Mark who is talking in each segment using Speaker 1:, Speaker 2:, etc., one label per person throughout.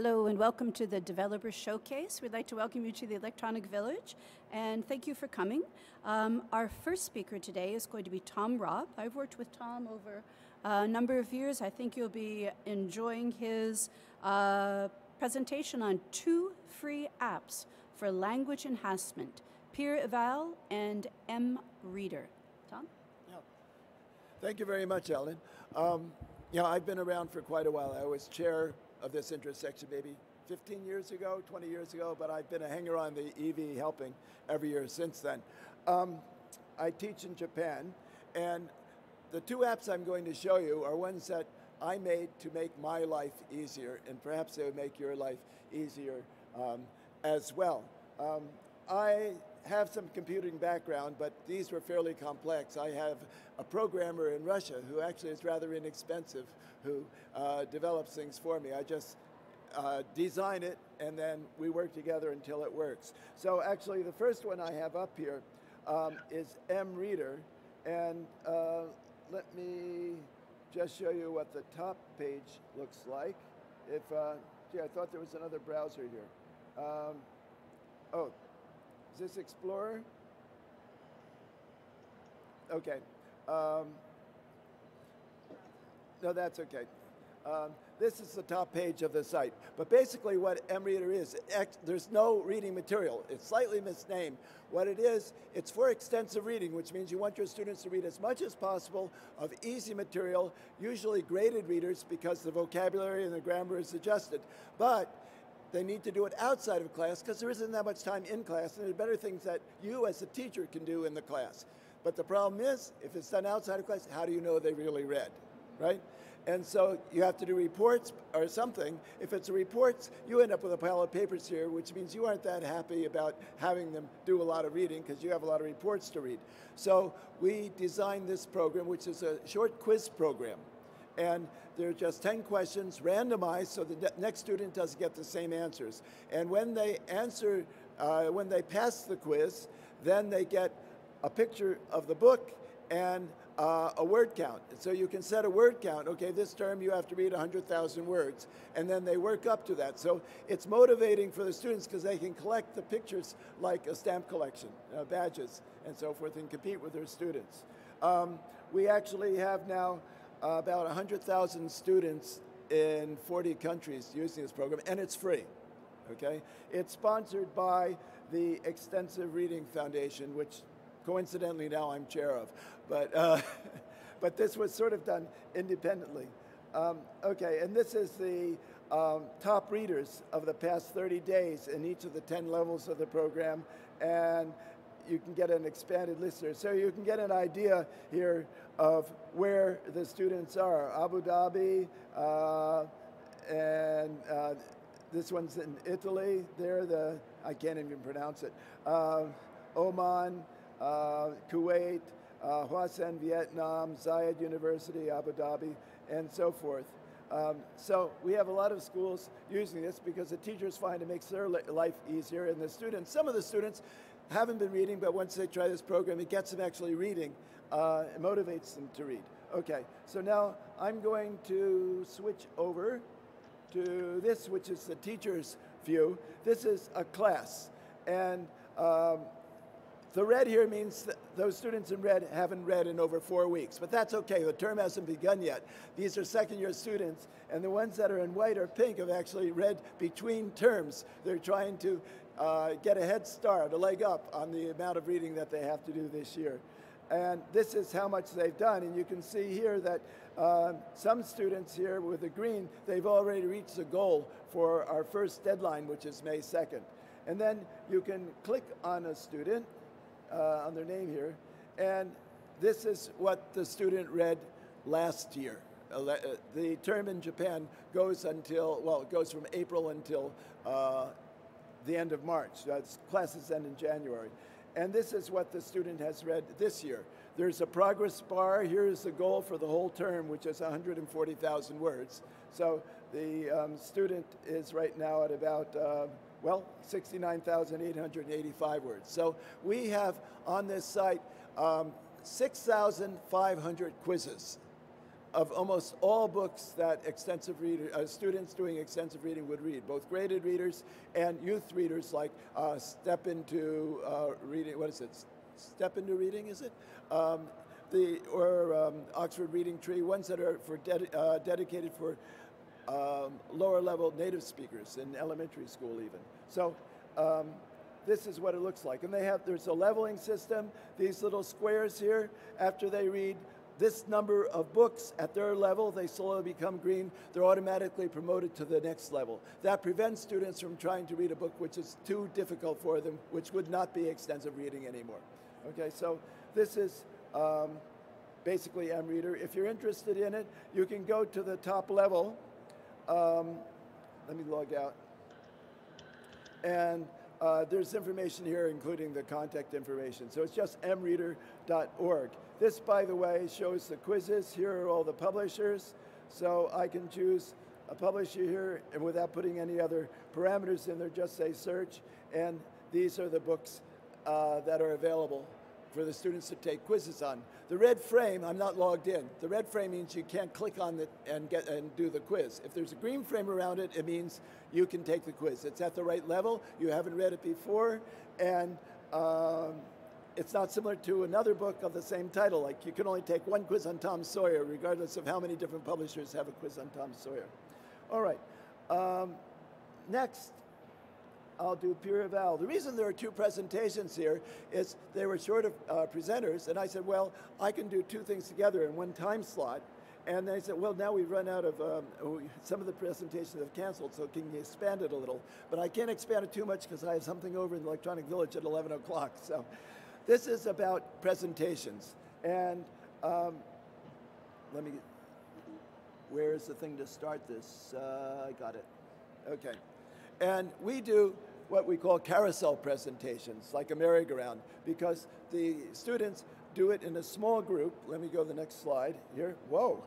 Speaker 1: Hello and welcome to the Developer Showcase. We'd like to welcome you to the Electronic Village and thank you for coming. Our first speaker today is going to be Tom Robb. I've worked with Tom over a number of years. I think you'll be enjoying his presentation on 2 free apps for language enhancement, Peer Eval and M-Reader. Tom?
Speaker 2: Yeah. Thank you very much, Ellen. I've been around for quite a while. I was chair of this intersection maybe 15 years ago, 20 years ago, but I've been a hanger on the EV helping every year since then. I teach in Japan, and the 2 apps I'm going to show you are ones that I made to make my life easier, and perhaps they would make your life easier as well. I have some computing background, but these were fairly complex. I have a programmer in Russia who actually is rather inexpensive, who develops things for me. I just design it, and then we work together until it works. So actually, the first one I have up here is M-Reader, and let me just show you what the top page looks like. Gee, I thought there was another browser here. Oh, is this Explorer? Okay. No, that's okay. This is the top page of the site. But basically what M-Reader is, there's no reading material. It's slightly misnamed. What it is, it's for extensive reading, which means you want your students to read as much as possible of easy material, usually graded readers because the vocabulary and the grammar is adjusted. But they need to do it outside of class because there isn't that much time in class, and there are better things that you as a teacher can do in the class. But the problem is, if it's done outside of class, how do you know they really read, right? And so you have to do reports or something. If it's reports, you end up with a pile of papers here, which means you aren't that happy about having them do a lot of reading because you have a lot of reports to read. So we designed this program, which is a short quiz program. And there are just 10 questions, randomized, so the next student doesn't get the same answers. And when they answer, when they pass the quiz, then they get a picture of the book and a word count. So you can set a word count. Okay, this term you have to read 100,000 words, and then they work up to that. So it's motivating for the students because they can collect the pictures like a stamp collection, badges, and so forth, and compete with their students. We actually have now about 100,000 students in 40 countries using this program, and it's free, okay? It's sponsored by the Extensive Reading Foundation, which coincidentally now I'm chair of, but this was sort of done independently. Okay, and this is the top readers of the past 30 days in each of the 10 levels of the program, and you can get an expanded list there. So you can get an idea here of where the students are. Abu Dhabi, and this one's in Italy. There, I can't even pronounce it. Oman, Kuwait, Hua-Sen, Vietnam, Zayed University, Abu Dhabi, and so forth. So we have a lot of schools using this because the teachers find it makes their life easier, and the students, some of the students haven't been reading, but once they try this program, it gets them actually reading. It motivates them to read. Okay, so now I'm going to switch over to this, which is the teacher's view. This is a class, and the red here means that those students in red haven't read in over 4 weeks, but that's okay. The term hasn't begun yet. These are second-year students, and the ones that are in white or pink have actually read between terms. They're trying to get a head start, a leg up on the amount of reading that they have to do this year. And this is how much they've done, and you can see here that some students here with the green, they've already reached the goal for our first deadline, which is May 2nd. And then you can click on a student, on their name here, and this is what the student read last year. The term in Japan goes until, well, it goes from April until the end of March. Classes end in January. And this is what the student has read this year. There's a progress bar. Here's the goal for the whole term, which is 140,000 words. So the student is right now at about, well, 69,885 words. So we have on this site 6,500 quizzes. of almost all books that students doing extensive reading would read, both graded readers and youth readers like Step Into Reading, what is it? Step Into Reading, is it? Oxford Reading Tree, ones that are for dedicated for lower level native speakers in elementary school even. So this is what it looks like. And there's a leveling system, these little squares here, after they read this number of books at their level, they slowly become green, they're automatically promoted to the next level. That prevents students from trying to read a book which is too difficult for them, which would not be extensive reading anymore. Okay, so this is basically mReader. If you're interested in it, you can go to the top level. Let me log out. And there's information here, including the contact information. So it's just mreader.org. This, by the way, shows the quizzes. Here are all the publishers. So I can choose a publisher here, and without putting any other parameters in there, just say search. And these are the books that are available for the students to take quizzes on. The red frame, I'm not logged in. The red frame means you can't click on it and do the quiz. If there's a green frame around it, it means you can take the quiz. It's at the right level. You haven't read it before, and it's not similar to another book of the same title. Like you can only take one quiz on Tom Sawyer, regardless of how many different publishers have a quiz on Tom Sawyer. All right. Next, I'll do peer eval. The reason there are two presentations here is they were short of presenters, and I said, well, I can do two things together in one time slot. And they said, well, now we've run out of, some of the presentations have canceled, so can you expand it a little? But I can't expand it too much because I have something over in the Electronic Village at 11 o'clock. So this is about presentations. And where is the thing to start this? I got it. Okay. And we do what we call carousel presentations, like a merry-go-round, because the students do it in a small group. Let me go to the next slide here. Whoa.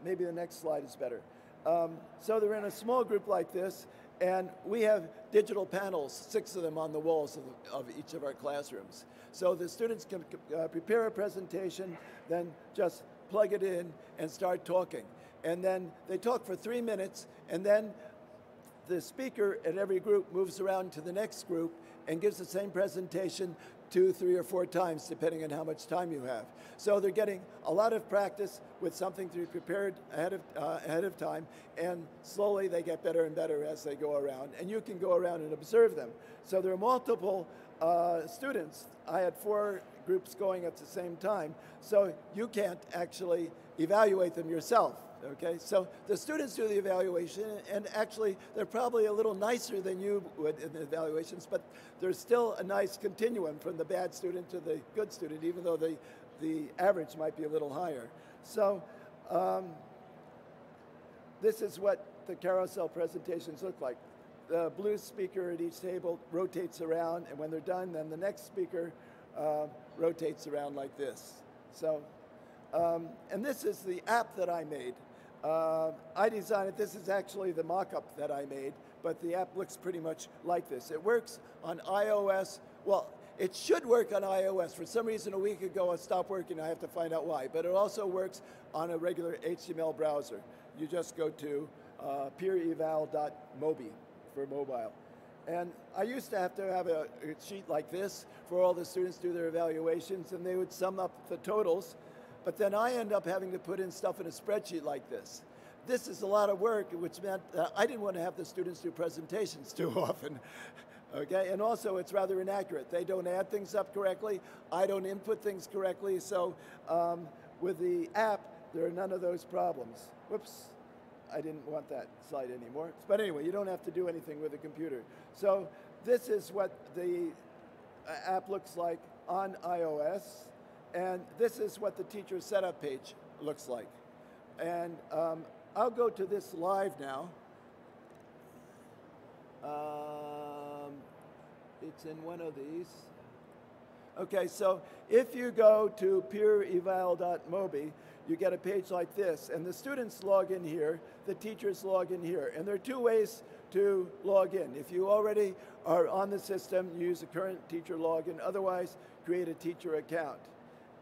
Speaker 2: Maybe the next slide is better. So they're in a small group like this, and we have digital panels, 6 of them on the walls of each of our classrooms. So the students can prepare a presentation, then just plug it in and start talking. And then they talk for 3 minutes, and then the speaker at every group moves around to the next group and gives the same presentation 2, 3, or 4 times, depending on how much time you have. So they're getting a lot of practice with something to be prepared ahead of time, and slowly they get better and better as they go around. And you can go around and observe them. So there are multiple students. I had 4 groups going at the same time, so you can't actually evaluate them yourself. Okay, so the students do the evaluation, and actually they're probably a little nicer than you would in the evaluations, but there's still a nice continuum from the bad student to the good student, even though the average might be a little higher. So this is what the carousel presentations look like. The blue speaker at each table rotates around, and when they're done, then the next speaker rotates around like this. So, and this is the app that I made. I designed it. This is actually the mock-up that I made, but the app looks pretty much like this. It works on iOS. Well, it should work on iOS. For some reason, a week ago, it stopped working. I have to find out why. But it also works on a regular HTML browser. You just go to peereval.mobi for mobile. And I used to have a sheet like this for all the students to do their evaluations, and they would sum up the totals. But then I end up having to put in stuff in a spreadsheet like this. This is a lot of work, which meant I didn't want to have the students do presentations too often. Okay, and also it's rather inaccurate. They don't add things up correctly. I don't input things correctly. So with the app, there are none of those problems. Whoops, I didn't want that slide anymore. But anyway, you don't have to do anything with a computer. So this is what the app looks like on iOS. And this is what the teacher setup page looks like. And I'll go to this live now. It's in one of these. Okay, so if you go to peereval.mobi, you get a page like this. And the students log in here, the teachers log in here. And there are 2 ways to log in. If you already are on the system, use a current teacher login. Otherwise, create a teacher account.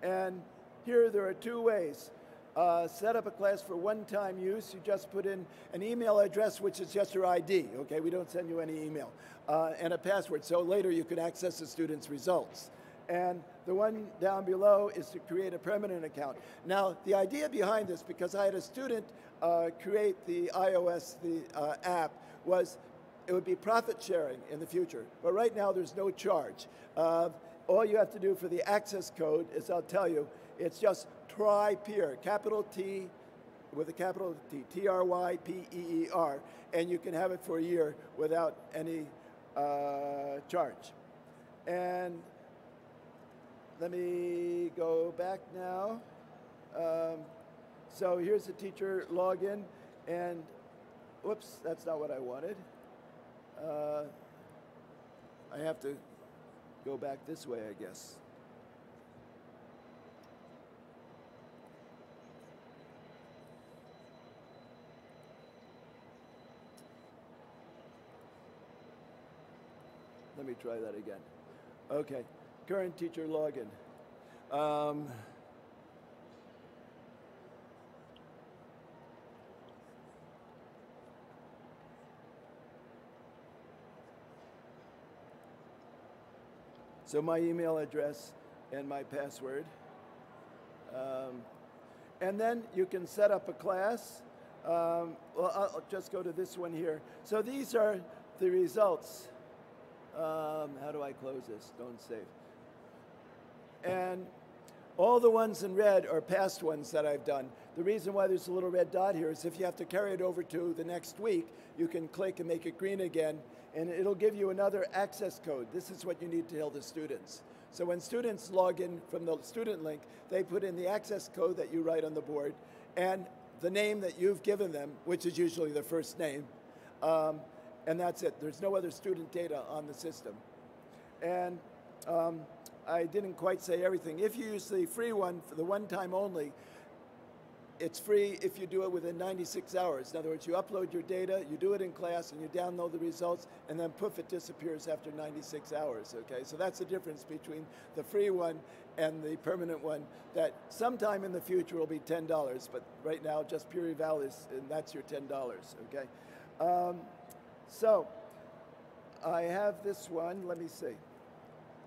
Speaker 2: And here there are 2 ways. set up a class for one-time use. You just put in an email address, which is just your ID, okay? We don't send you any email, and a password, so later you can access the student's results. And the one down below is to create a permanent account. Now, the idea behind this, because I had a student create the iOS, app, was it would be profit sharing in the future. But right now, there's no charge. All you have to do for the access code is, I'll tell you, it's just try-peer, capital T with a capital T, T-R-Y-P-E-E-R, and you can have it for a year without any charge. And let me go back now. So here's the teacher login, and whoops, that's not what I wanted. I have to go back this way, I guess. Let me try that again. Okay, current teacher login. So my email address and my password. And then you can set up a class. Well, I'll just go to this one here. So these are the results. How do I close this? Don't save. And all the ones in red are past ones that I've done. The reason why there's a little red dot here is if you have to carry it over to the next week, you can click and make it green again, and it'll give you another access code. This is what you need to tell the students. So when students log in from the student link, they put in the access code that you write on the board and the name that you've given them, which is usually the first name. And that's it. There's no other student data on the system. And I didn't quite say everything. If you use the free one for the one time only, it's free if you do it within 96 hours. In other words, you upload your data, you do it in class, and you download the results, and then poof, it disappears after 96 hours, okay? So that's the difference between the free one and the permanent one, that sometime in the future will be $10, but right now just pure eval is, and that's your $10, okay? So I have this one, let me see.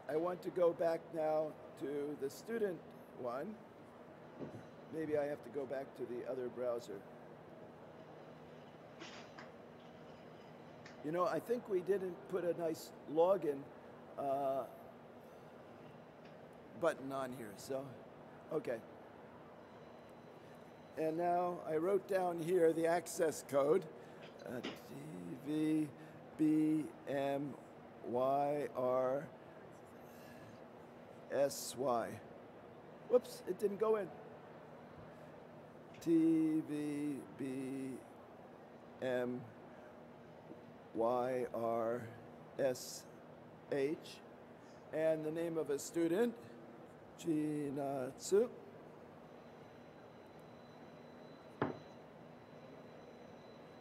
Speaker 2: I want to go back now to the student one. Maybe I have to go back to the other browser. You know, I think we didn't put a nice login button on here, so, okay. And now I wrote down here the access code, TVBMYRSY. Whoops, it didn't go in. TVBMYRSH, and the name of a student, Jinatsu.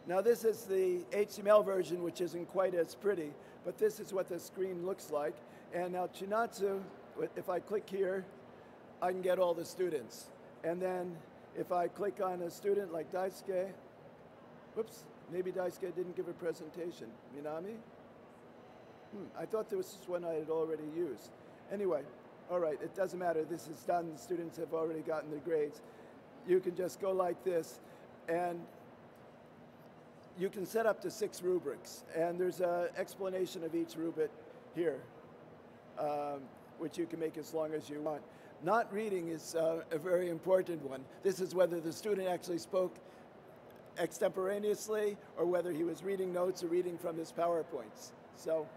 Speaker 2: Now this is the HTML version, which isn't quite as pretty, but this is what the screen looks like. And now Chinatsu, if I click here, I can get all the students. And then if I click on a student like Daisuke, whoops, maybe Daisuke didn't give a presentation. Minami? I thought this was one I had already used. Anyway, all right, it doesn't matter. This is done. The students have already gotten the grades. You can just go like this, and you can set up to 6 rubrics. And there's an explanation of each rubric here, which you can make as long as you want. Not reading is a very important one. This is whether the student actually spoke extemporaneously or whether he was reading notes or reading from his PowerPoints. So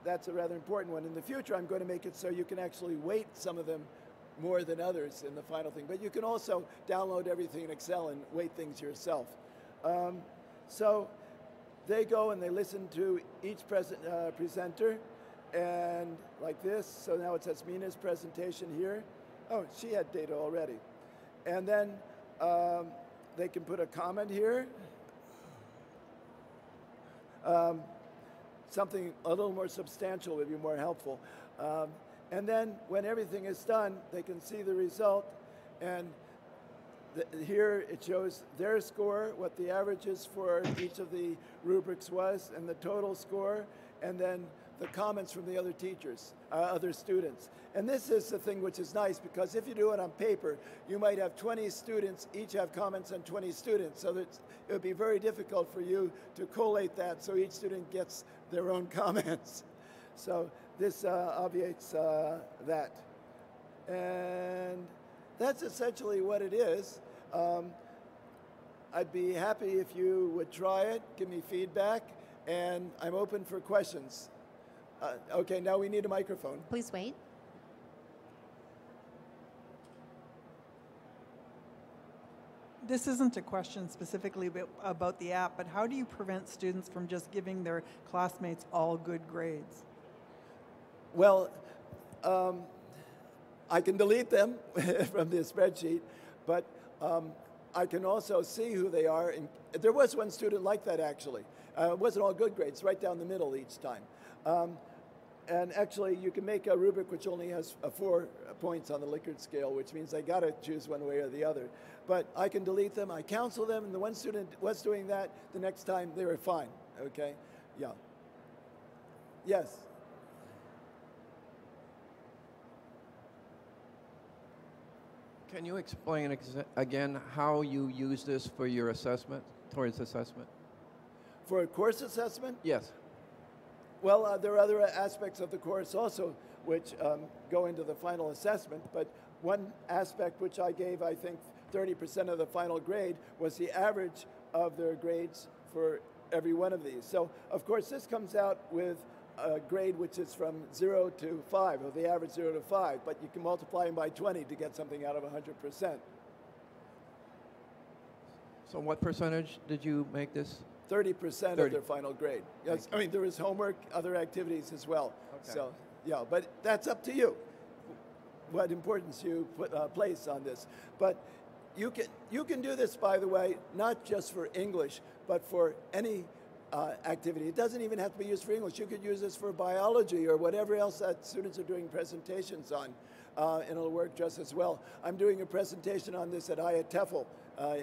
Speaker 2: that's a rather important one. In the future, I'm going to make it so you can actually weight some of them more than others in the final thing. But you can also download everything in Excel and weight things yourself. So they go and they listen to each presenter. And like this, so now it says Mina's presentation here. Oh, she had data already. And then they can put a comment here. Something a little more substantial would be more helpful. And then when everything is done, they can see the result. And here it shows their score, what the averages for each of the rubrics was, and the total score, and then the comments from the other teachers, other students. And this is the thing which is nice, because if you do it on paper, you might have 20 students, each have comments on 20 students, so that it would be very difficult for you to collate that so each student gets their own comments. So this obviates that. And that's essentially what it is. I'd be happy if you would try it, give me feedback, and I'm open for questions. Okay, now we need a microphone.
Speaker 3: Please wait.
Speaker 4: This isn't a question specifically about the app, but how do you prevent students from just giving their classmates all good grades?
Speaker 2: Well, I can delete them from the spreadsheet, but I can also see who they are. And there was one student like that, actually. It wasn't all good grades, right down the middle each time. And actually, you can make a rubric which only has 4 points on the Likert scale, which means they got to choose one way or the other. But I can delete them, I counsel them, and the one student was doing that, the next time they were fine, okay? Yeah. Yes?
Speaker 5: Can you explain again how you use this for your assessment, towards assessment?
Speaker 2: For a course assessment?
Speaker 5: Yes.
Speaker 2: Well, there are other aspects of the course also which go into the final assessment, but one aspect which I gave, I think, 30% of the final grade was the average of their grades for every one of these. So, of course, this comes out with a grade which is from 0 to 5, or the average 0 to 5, but you can multiply them by 20 to get something out of 100%.
Speaker 5: So what percentage did you make this?
Speaker 2: 30% of their final grade. Yes, I mean, there is homework, other activities as well.
Speaker 5: Okay.
Speaker 2: So, yeah, but that's up to you, what importance you place on this. But you can do this, by the way, not just for English, but for any activity. It doesn't even have to be used for English. You could use this for biology or whatever else that students are doing presentations on, and it'll work just as well. I'm doing a presentation on this at TESOL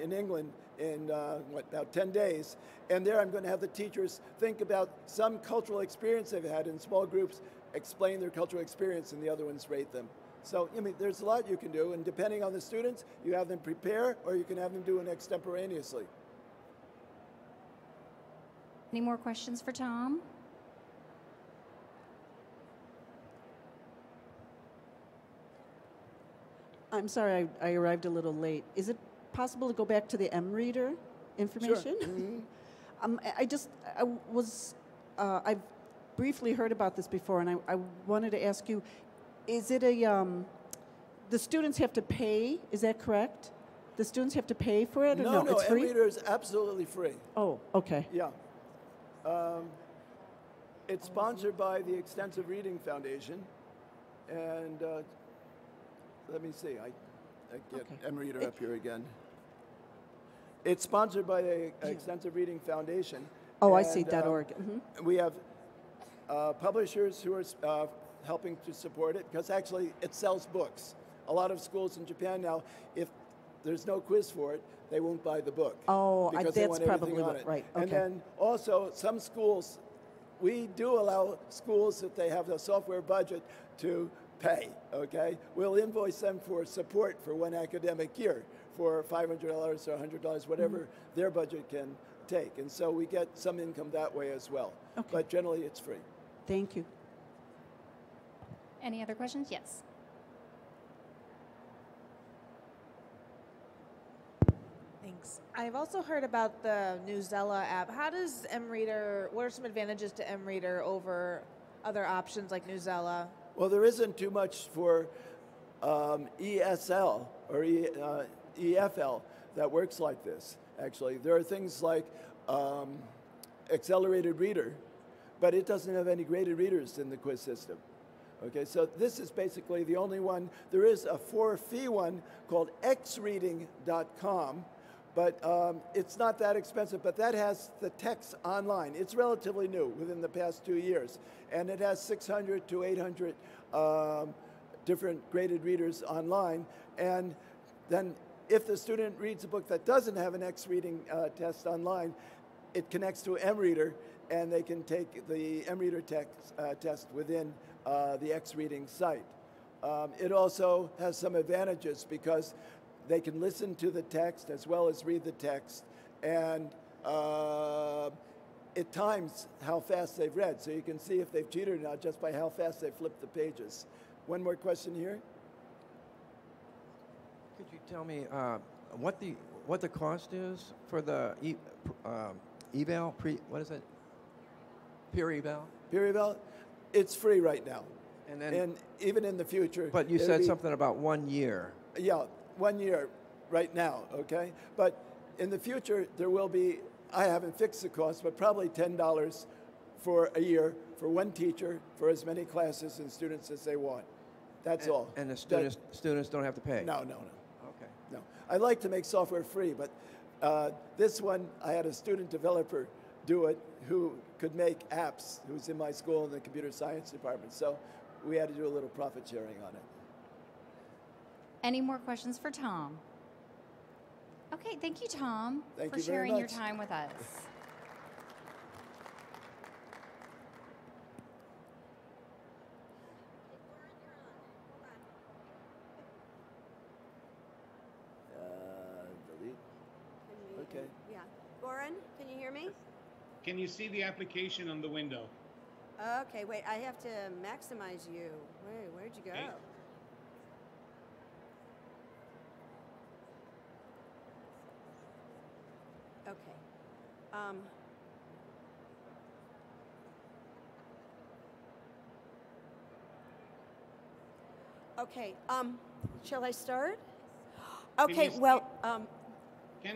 Speaker 2: in England in about 10 days, and there I'm going to have the teachers think about some cultural experience they've had in small groups, explain their cultural experience, and the other ones rate them. So, I mean, there's a lot you can do, and depending on the students, you have them prepare, or you can have them do it extemporaneously.
Speaker 3: Any more questions for Tom?
Speaker 6: I'm sorry, I arrived a little late. Is it possible to go back to the M-Reader information?
Speaker 2: Sure. Mm-hmm.
Speaker 6: I've briefly heard about this before, and I wanted to ask you, is it the students have to pay, is that correct? The students have to pay for it, or no?
Speaker 2: No,
Speaker 6: It's free?
Speaker 2: M-Reader is absolutely free.
Speaker 6: Oh, okay.
Speaker 2: Yeah. It's sponsored by the Extensive Reading Foundation, and let me see, I get
Speaker 6: Okay.
Speaker 2: M-Reader up here again. It's sponsored by the Extensive Reading Foundation.
Speaker 6: Oh, I
Speaker 2: and,
Speaker 6: see, .org. Mm-hmm.
Speaker 2: We have publishers who are helping to support it, because actually it sells books. A lot of schools in Japan now, if there's no quiz for it, they won't buy the book.
Speaker 6: Oh,
Speaker 2: because they
Speaker 6: that's
Speaker 2: want everything
Speaker 6: probably
Speaker 2: on
Speaker 6: what,
Speaker 2: it.
Speaker 6: right,
Speaker 2: And
Speaker 6: okay.
Speaker 2: then also some schools, we do allow schools, if they have a software budget, to pay, okay? We'll invoice them for support for one academic year for $500 or $100, whatever their budget can take. And so we get some income that way as well.
Speaker 6: Okay.
Speaker 2: But generally it's free.
Speaker 6: Thank you.
Speaker 3: Any other questions? Yes.
Speaker 7: Thanks. I've also heard about the Newsela app. How does M-Reader, what are some advantages to M-Reader over other options like Newsela?
Speaker 2: Well, there isn't too much for ESL or EFL that works like this, actually. There are things like accelerated reader, but it doesn't have any graded readers in the quiz system. Okay, so this is basically the only one. There is a for-fee one called xreading.com, but it's not that expensive, but that has the text online. It's relatively new, within the past 2 years, and it has 600 to 800 different graded readers online, and then if the student reads a book that doesn't have an X reading test online, it connects to mReader, and they can take the mReader test within the X reading site. It also has some advantages because they can listen to the text as well as read the text, and it times how fast they've read. So you can see if they've cheated or not just by how fast they flip the pages. One more question here.
Speaker 5: Could you tell me what the cost is for the eval? What is it? Peer eval?
Speaker 2: Peer eval? It's free right now.
Speaker 5: And
Speaker 2: even in the future.
Speaker 5: But you said something about 1 year.
Speaker 2: Yeah, 1 year right now, okay? But in the future, there will be, I haven't fixed the cost, but probably $10 for a year for one teacher for as many classes and students as they want. That's all.
Speaker 5: And the students don't have to pay?
Speaker 2: No.
Speaker 5: Okay.
Speaker 2: No. I like to make software free, but this one, I had a student developer do it who could make apps, who's in my school in the computer science department. So we had to do a little profit sharing on it.
Speaker 3: Any more questions for Tom? Okay, thank you, Tom,
Speaker 2: Thank
Speaker 3: for
Speaker 2: you very
Speaker 3: sharing your
Speaker 2: much.
Speaker 3: time with us.
Speaker 2: Delete. Okay.
Speaker 8: Yeah. Goran, can you hear me?
Speaker 9: Can you see the application on the window?
Speaker 8: Okay, wait, I have to maximize you. Where'd you go?
Speaker 9: Okay.
Speaker 8: Okay. Okay, shall I start? Okay,
Speaker 9: you
Speaker 8: well,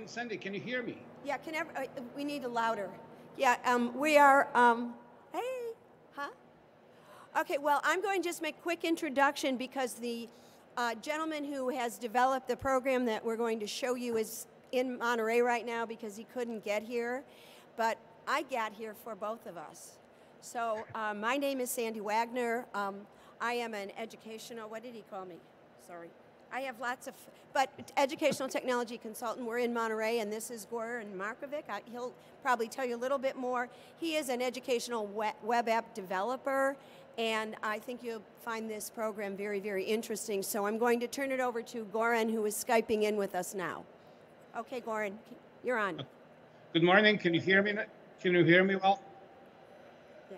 Speaker 9: Sandy, can you hear me?
Speaker 8: yeah, we need a louder. Yeah, we are, hey, huh? Okay, well, I'm going to just make a quick introduction because the gentleman who has developed the program that we're going to show you is in Monterey right now because he couldn't get here, but I got here for both of us. So my name is Sandy Wagner. I am an educational, what did he call me? Sorry. I have lots of, but educational technology consultant. We're in Monterey, and this is Goran Markovic. He'll probably tell you a little bit more. He is an educational web app developer, and I think you'll find this program very, very interesting. So I'm going to turn it over to Goran, who is Skyping in with us now. Okay, Goran, you're on.
Speaker 9: Good morning. Can you hear me? Can you hear me well?
Speaker 8: Yeah.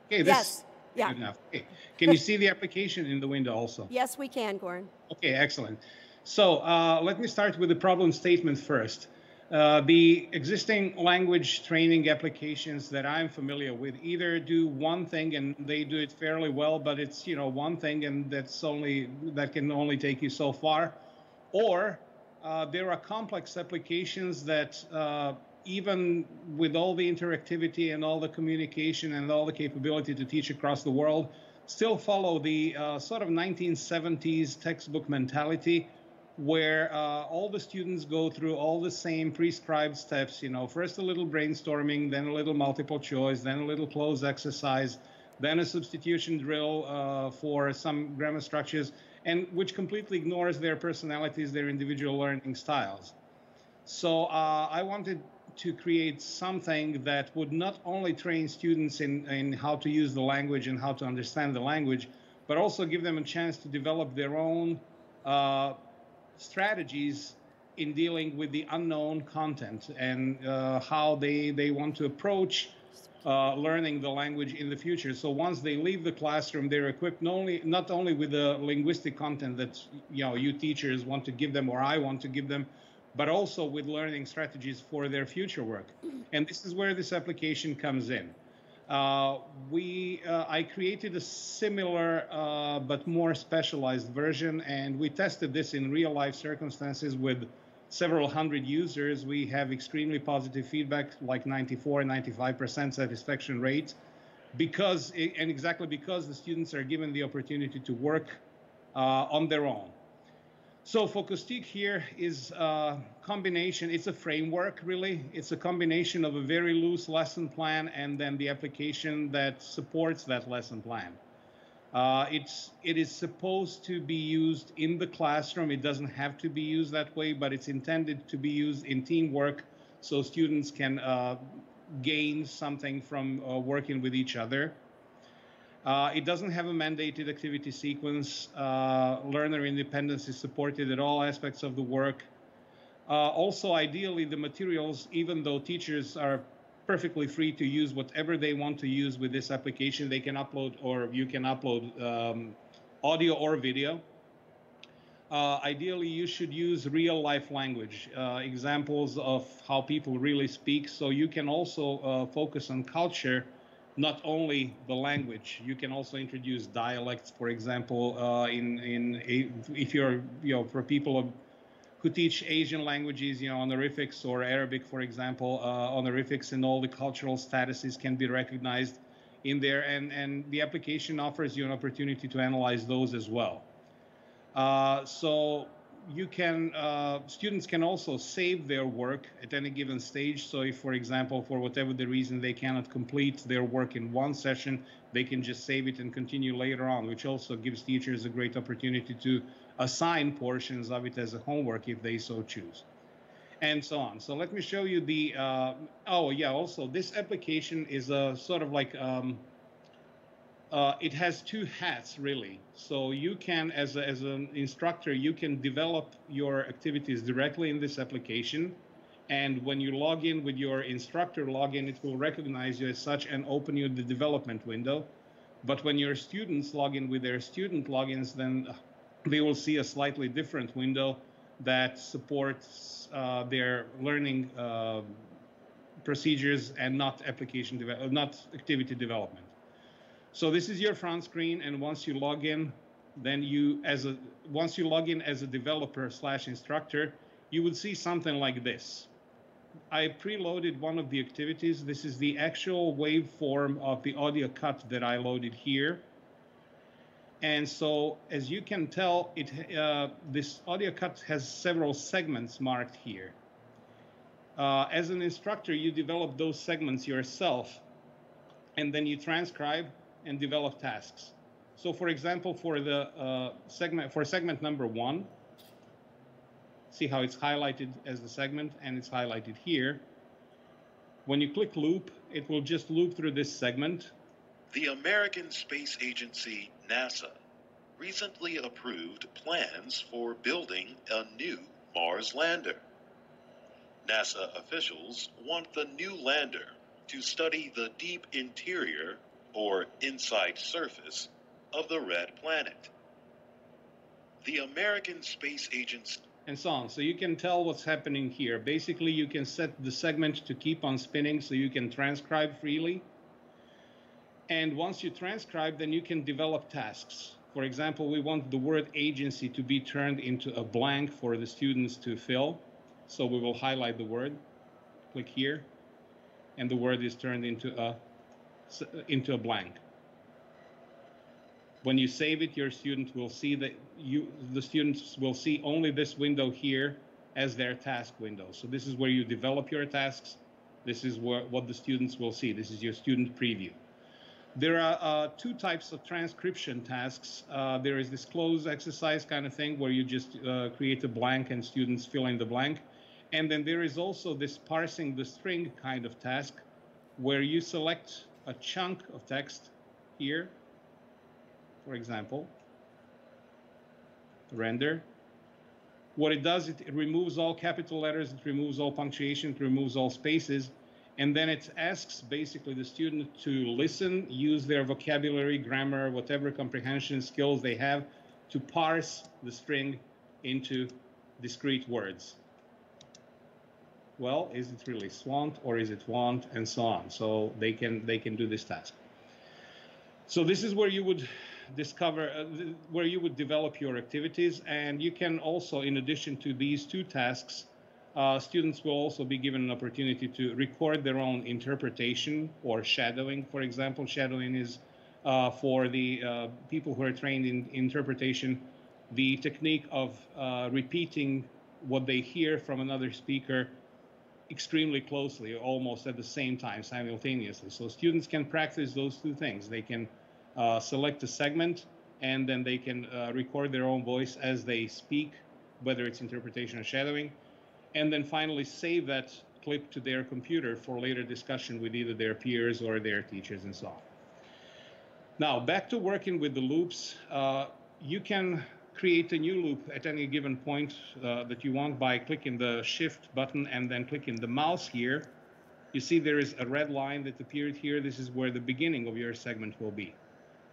Speaker 9: Okay.
Speaker 8: Yes. Yeah.
Speaker 9: Good enough. Okay. Can you see the application in the window also?
Speaker 8: Yes, we can, Goran.
Speaker 9: Okay, excellent. So let me start with the problem statement first. The existing language training applications that I'm familiar with either do one thing and they do it fairly well, but it's one thing and that can only take you so far, or there are complex applications that even with all the interactivity and all the communication and all the capability to teach across the world, still follow the sort of 1970s textbook mentality where all the students go through all the same prescribed steps, first a little brainstorming, then a little multiple choice, then a little cloze exercise, then a substitution drill for some grammar structures, and which completely ignores their personalities, their individual learning styles. So I wanted to create something that would not only train students in how to use the language and how to understand the language, but also give them a chance to develop their own strategies in dealing with the unknown content and how they want to approach learning the language in the future. So once they leave the classroom, they're equipped not only with the linguistic content that you teachers want to give them or I want to give them, but also with learning strategies for their future work. And this is where this application comes in. I created a similar but more specialized version, and we tested this in real life circumstances with several hundred users. We have extremely positive feedback, like 94, 95% satisfaction rate, exactly because the students are given the opportunity to work on their own. So Focustic here is a combination, it's a framework really. It's a combination of a very loose lesson plan and then the application that supports that lesson plan. It is supposed to be used in the classroom. It doesn't have to be used that way, but it's intended to be used in teamwork so students can gain something from working with each other. It doesn't have a mandated activity sequence. Learner independence is supported at all aspects of the work. Also, ideally, the materials, even though teachers are perfectly free to use whatever they want to use with this application, they can upload, or you can upload audio or video. Ideally, you should use real life language, examples of how people really speak. So you can also focus on culture, not only the language. You can also introduce dialects, for example, if you're, for people who teach Asian languages, honorifics or Arabic, for example, honorifics and all the cultural statuses can be recognized in there, and the application offers you an opportunity to analyze those as well. So you can, students can also save their work at any given stage. So if, for example, for whatever the reason they cannot complete their work in one session, they can just save it and continue later on, which also gives teachers a great opportunity to assign portions of it as a homework if they so choose, and so on. So let me show you the, also this application is a sort of like, it has two hats really. So you can, as an instructor, you can develop your activities directly in this application. And when you log in with your instructor login, it will recognize you as such and open you the development window. But when your students log in with their student logins, then they will see a slightly different window that supports their learning procedures and not activity development. So this is your front screen, and once you log in, then once you log in as a developer / instructor, you would see something like this. I preloaded one of the activities. This is the actual waveform of the audio cut that I loaded here. And so, as you can tell, this audio cut has several segments marked here. As an instructor, you develop those segments yourself, and then you transcribe and develop tasks. So, for example, for the segment number 1, see how it's highlighted as the segment, and it's highlighted here. When you click loop, it will just loop through this segment.
Speaker 10: The American Space Agency, NASA, recently approved plans for building a new Mars lander. NASA officials want the new lander to study the deep interior, or inside surface, of the red planet. The American Space Agency,
Speaker 9: and so on. So you can tell what's happening here. Basically, you can set the segment to keep on spinning so you can transcribe freely. And once you transcribe, then you can develop tasks. For example, we want the word agency to be turned into a blank for the students to fill. So we will highlight the word, click here, and the word is turned into a blank. When you save it, your student will see that the students will see only this window here as their task window. So this is where you develop your tasks. This is what the students will see. This is your student preview. There are two types of transcription tasks. There is this close exercise kind of thing where you just create a blank and students fill in the blank. And then there is also this parsing the string kind of task where you select a chunk of text here, for example, render. What it does, it removes all capital letters, it removes all punctuation, it removes all spaces, and then it asks basically the student to listen, use their vocabulary, grammar, whatever comprehension skills they have to parse the string into discrete words. Well, is it really swant or is it want, and so on. So they can do this task. So this is where you would discover, where you would develop your activities, and you can also, in addition to these two tasks, students will also be given an opportunity to record their own interpretation or shadowing. For example, shadowing is for the people who are trained in interpretation, the technique of repeating what they hear from another speaker extremely closely, almost at the same time, simultaneously. So students can practice those two things. They can select a segment, and then they can record their own voice as they speak, whether it's interpretation or shadowing, and then finally save that clip to their computer for later discussion with either their peers or their teachers and so on. Now, back to working with the loops. You can create a new loop at any given point that you want by clicking the Shift button and then clicking the mouse here. You see there is a red line that appeared here. This is where the beginning of your segment will be.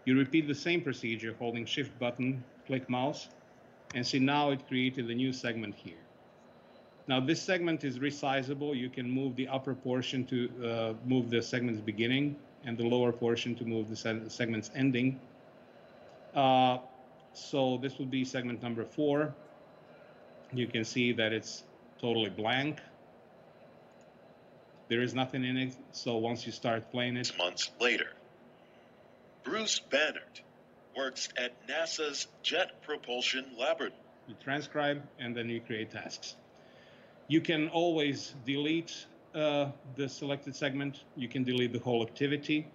Speaker 9: You repeat the same procedure, holding Shift button, click mouse, and see now it created a new segment here. Now this segment is resizable. You can move the upper portion to move the segment's beginning and the lower portion to move the segment's ending. So this would be segment number 4. You can see that it's totally blank. There is nothing in it. So once you start playing it.
Speaker 10: Months later, Bruce Bannert works at NASA's Jet Propulsion Laboratory.
Speaker 9: You transcribe and then you create tasks. You can always delete the selected segment. You can delete the whole activity.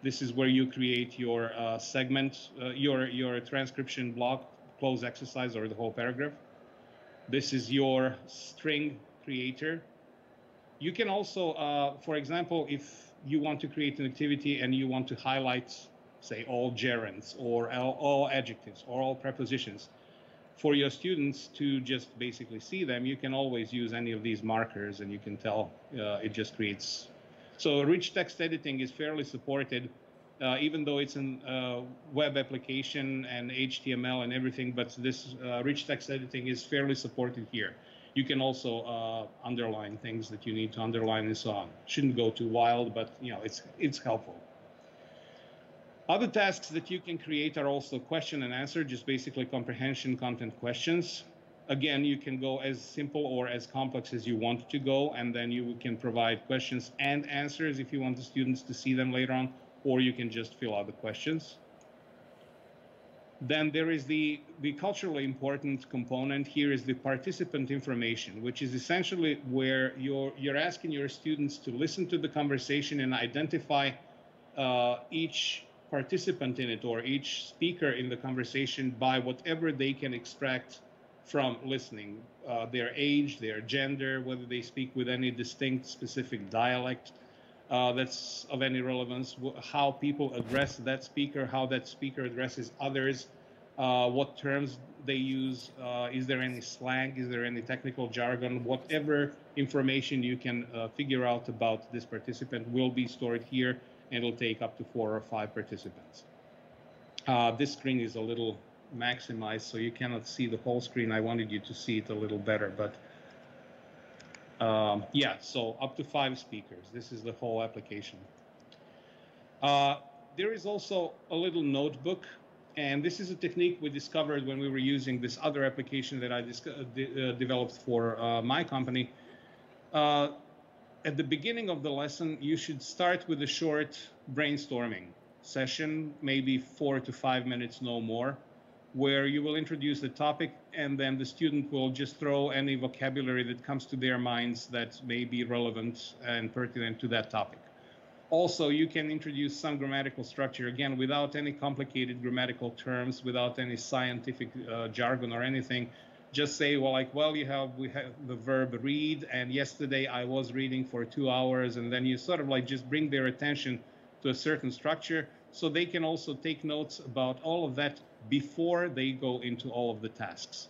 Speaker 9: This is where you create your segment, your transcription block, close exercise, or the whole paragraph. This is your string creator. You can also, for example, if you want to create an activity and you want to highlight, say, all gerunds or all adjectives or all prepositions, for your students to just basically see them, you can always use any of these markers and you can tell it just creates. So rich text editing is fairly supported, even though it's a web application and HTML and everything, but this rich text editing is fairly supported here. You can also underline things that you need to underline and so on. Shouldn't go too wild, but you know, it's helpful. Other tasks that you can create are also question and answer, just basically comprehension content questions. Again, you can go as simple or as complex as you want to go, and then you can provide questions and answers if you want the students to see them later on, or you can just fill out the questions. Then there is the culturally important component. Here is the participant information, which is essentially where you're asking your students to listen to the conversation and identify each participant in it or each speaker in the conversation by whatever they can extract from listening, their age, their gender, whether they speak with any distinct specific dialect that's of any relevance, how people address that speaker, how that speaker addresses others, what terms they use, is there any slang, is there any technical jargon, whatever information you can figure out about this participant will be stored here, and it'll take up to 4 or 5 participants. This screen is a little maximized, so you cannot see the whole screen. I wanted you to see it a little better, but yeah, so up to 5 speakers. This is the whole application. There is also a little notebook, and this is a technique we discovered when we were using this other application that I developed for my company. At the beginning of the lesson, you should start with a short brainstorming session, maybe 4 to 5 minutes, no more, where you will introduce the topic, and then the student will just throw any vocabulary that comes to their minds that may be relevant and pertinent to that topic. Also, you can introduce some grammatical structure, again, without any complicated grammatical terms, without any scientific jargon or anything. Just say, well, like, well, we have the verb read, and yesterday I was reading for 2 hours, and then you sort of like just bring their attention to a certain structure, so they can also take notes about all of that before they go into all of the tasks.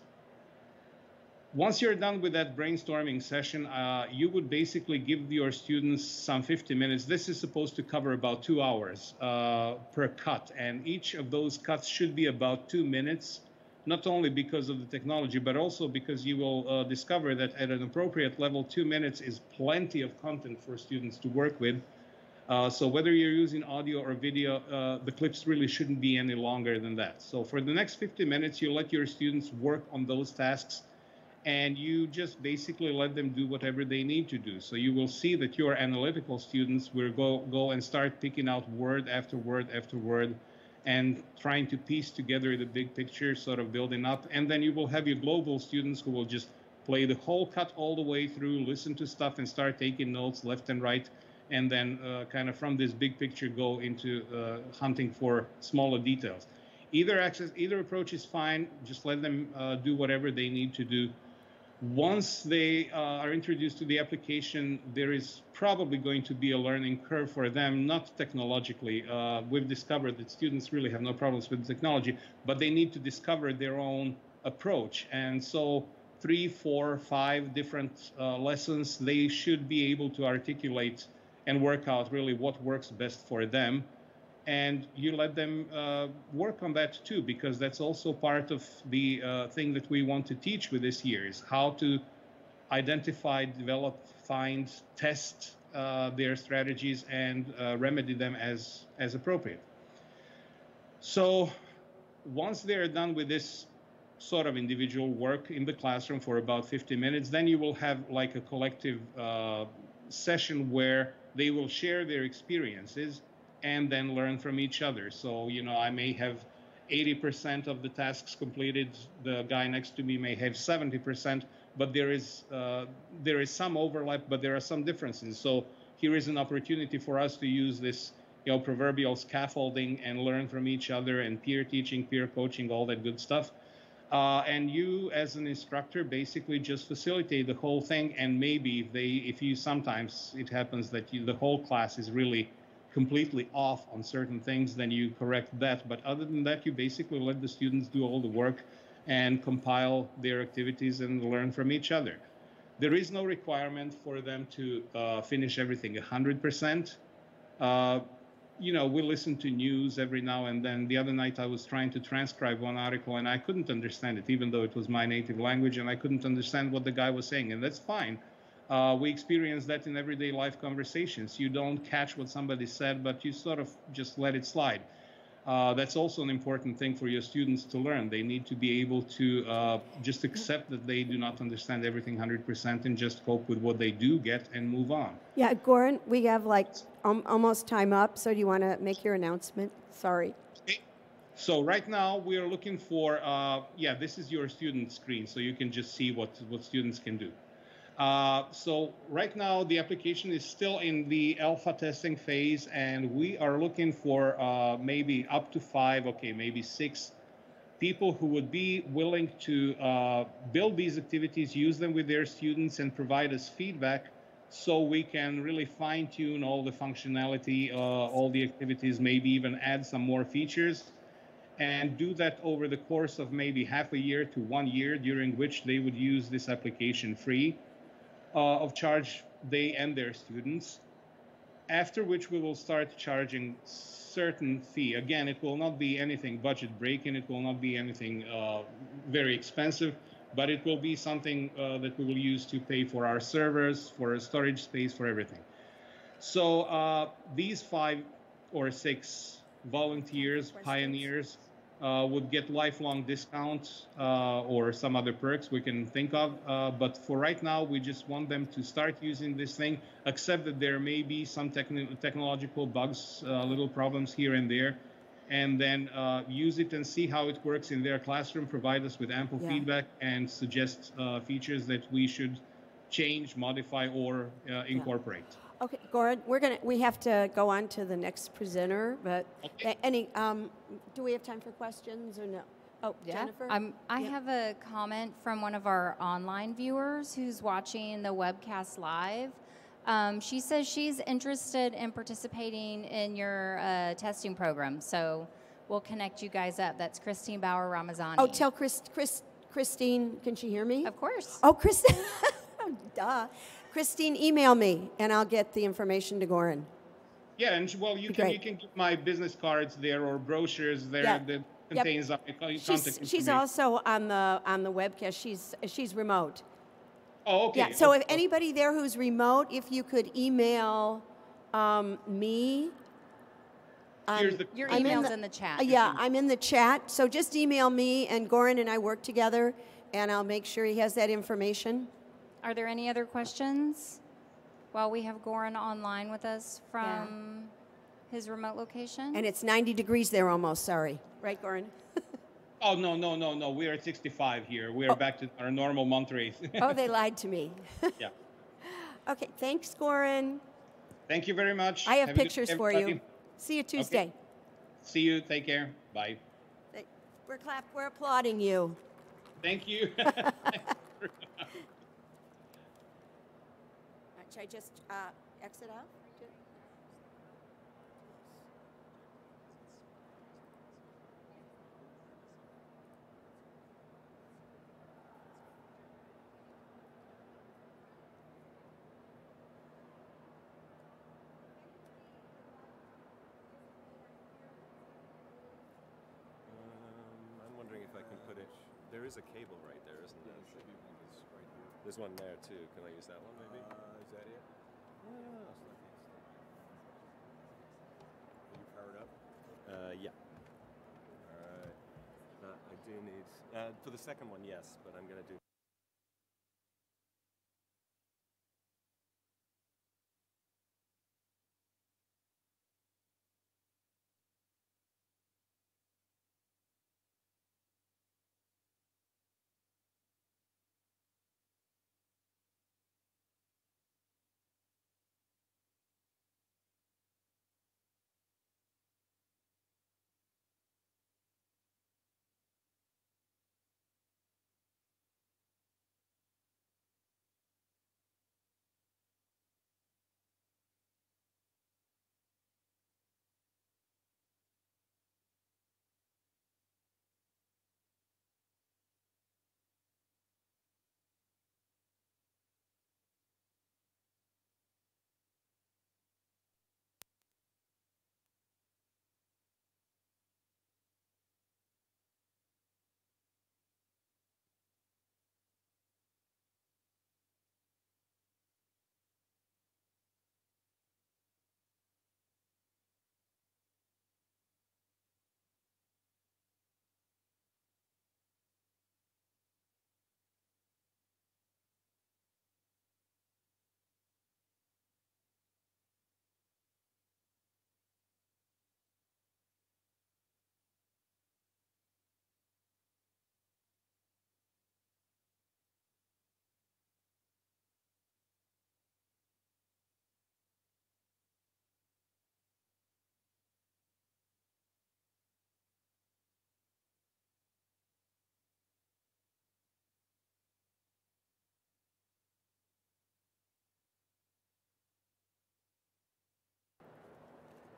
Speaker 9: Once you're done with that brainstorming session, you would basically give your students some 50 minutes. This is supposed to cover about 2 hours per cut, and each of those cuts should be about 2 minutes, not only because of the technology, but also because you will discover that at an appropriate level, 2 minutes is plenty of content for students to work with. So whether you're using audio or video, the clips really shouldn't be any longer than that. So for the next 50 minutes, you let your students work on those tasks, and you just basically let them do whatever they need to do. So you will see that your analytical students will go and start picking out word after word after word and trying to piece together the big picture, sort of building up. And then you will have your global students who will just play the whole cut all the way through, listen to stuff, and start taking notes left and right. and then kind of from this big picture go into hunting for smaller details. Either approach is fine. Just let them do whatever they need to do. Once they are introduced to the application, there is probably going to be a learning curve for them, not technologically. We've discovered that students really have no problems with technology, but they need to discover their own approach. And so 3, 4, 5 different lessons, they should be able to articulate and work out really what works best for them. And you let them work on that too, because that's also part of the thing that we want to teach with this year is how to identify, develop, find, test their strategies and remedy them as appropriate. So once they're done with this sort of individual work in the classroom for about 50 minutes, then you will have like a collective session where they will share their experiences and then learn from each other. So, you know, I may have 80% of the tasks completed. The guy next to me may have 70%, but there is some overlap, but there are some differences. So here is an opportunity for us to use this, you know, proverbial scaffolding and learn from each other and peer teaching, peer coaching, all that good stuff. And you, as an instructor, basically just facilitate the whole thing. And maybe if you sometimes it happens that the whole class is really completely off on certain things, then you correct that. But other than that, you basically let the students do all the work and compile their activities and learn from each other. There is no requirement for them to finish everything 100%. You know, we listen to news every now and then. The other night I was trying to transcribe one article and I couldn't understand it, even though it was my native language, and I couldn't understand what the guy was saying, and that's fine. We experience that in everyday life conversations. You don't catch what somebody said, but you sort of just let it slide. That's also an important thing for your students to learn. They need to be able to just accept that they do not understand everything 100% and just cope with what they do get and move on.
Speaker 8: Yeah, Goran, we have like almost time up, so do you want to make your announcement? Sorry.
Speaker 9: Okay. So right now we are looking for, yeah, this is your student screen, so you can just see what students can do. So right now the application is still in the alpha testing phase, and we are looking for maybe up to 5, okay, maybe 6 people who would be willing to build these activities, use them with their students, and provide us feedback so we can really fine-tune all the functionality, all the activities, maybe even add some more features, and do that over the course of maybe half a year to 1 year, during which they would use this application free of charge, they and their students, after which we will start charging certain fee. Again, it will not be anything budget breaking, it will not be anything very expensive, but it will be something that we will use to pay for our servers, for our storage space, for everything. So these 5 or 6 volunteers, pioneers, would get lifelong discounts or some other perks we can think of. But for right now, we just want them to start using this thing, accept that there may be some technological bugs, little problems here and there, and then use it and see how it works in their classroom, provide us with ample feedback, and suggest features that we should change, modify, or incorporate.
Speaker 8: Okay, Goran, we have to go on to the next presenter, but do we have time for questions or no? Oh,
Speaker 3: yeah.
Speaker 8: Jennifer?
Speaker 3: I have a comment from one of our online viewers who's watching the webcast live. She says she's interested in participating in your testing program, so we'll connect you guys up. That's Christine Bauer Ramazani.
Speaker 8: Oh, tell Christine, can she hear me?
Speaker 3: Of course.
Speaker 8: Oh, Christine, duh. Christine, email me, and I'll get the information to Goran.
Speaker 9: Yeah, and well, you can get my business cards there or brochures there that contains contact information.
Speaker 8: She's also on the webcast. She's remote.
Speaker 9: Oh, okay.
Speaker 8: Yeah. So if anybody there who's remote, if you could email me.
Speaker 3: Your email's in the chat.
Speaker 8: Yeah, I'm in the chat. So just email me, and Goran and I work together, and I'll make sure he has that information.
Speaker 3: Are there any other questions while we have Goran online with us from his remote location?
Speaker 8: And it's 90 degrees there almost, sorry. Right, Goran?
Speaker 9: Oh, no. We are at 65 here. We are back to our normal Monterey.
Speaker 8: Oh, they lied to me.
Speaker 9: Yeah.
Speaker 8: Okay, thanks, Goran.
Speaker 9: Thank you very much.
Speaker 8: I have
Speaker 9: a good
Speaker 8: pictures
Speaker 9: day,
Speaker 8: for you.
Speaker 9: everybody.
Speaker 8: See you Tuesday.
Speaker 9: Okay. See you. Take care. Bye.
Speaker 8: We're applauding you.
Speaker 9: Thank you.
Speaker 8: All right, should I just exit out?
Speaker 11: I'm wondering if I can put it. There is a cable right there, isn't there? Yeah, there should be one that's right here. There's one there too. Can I use that one maybe? Is that it? Yeah. Are you powered up? Yeah. All right. I do need. For the second one, yes, but I'm gonna do.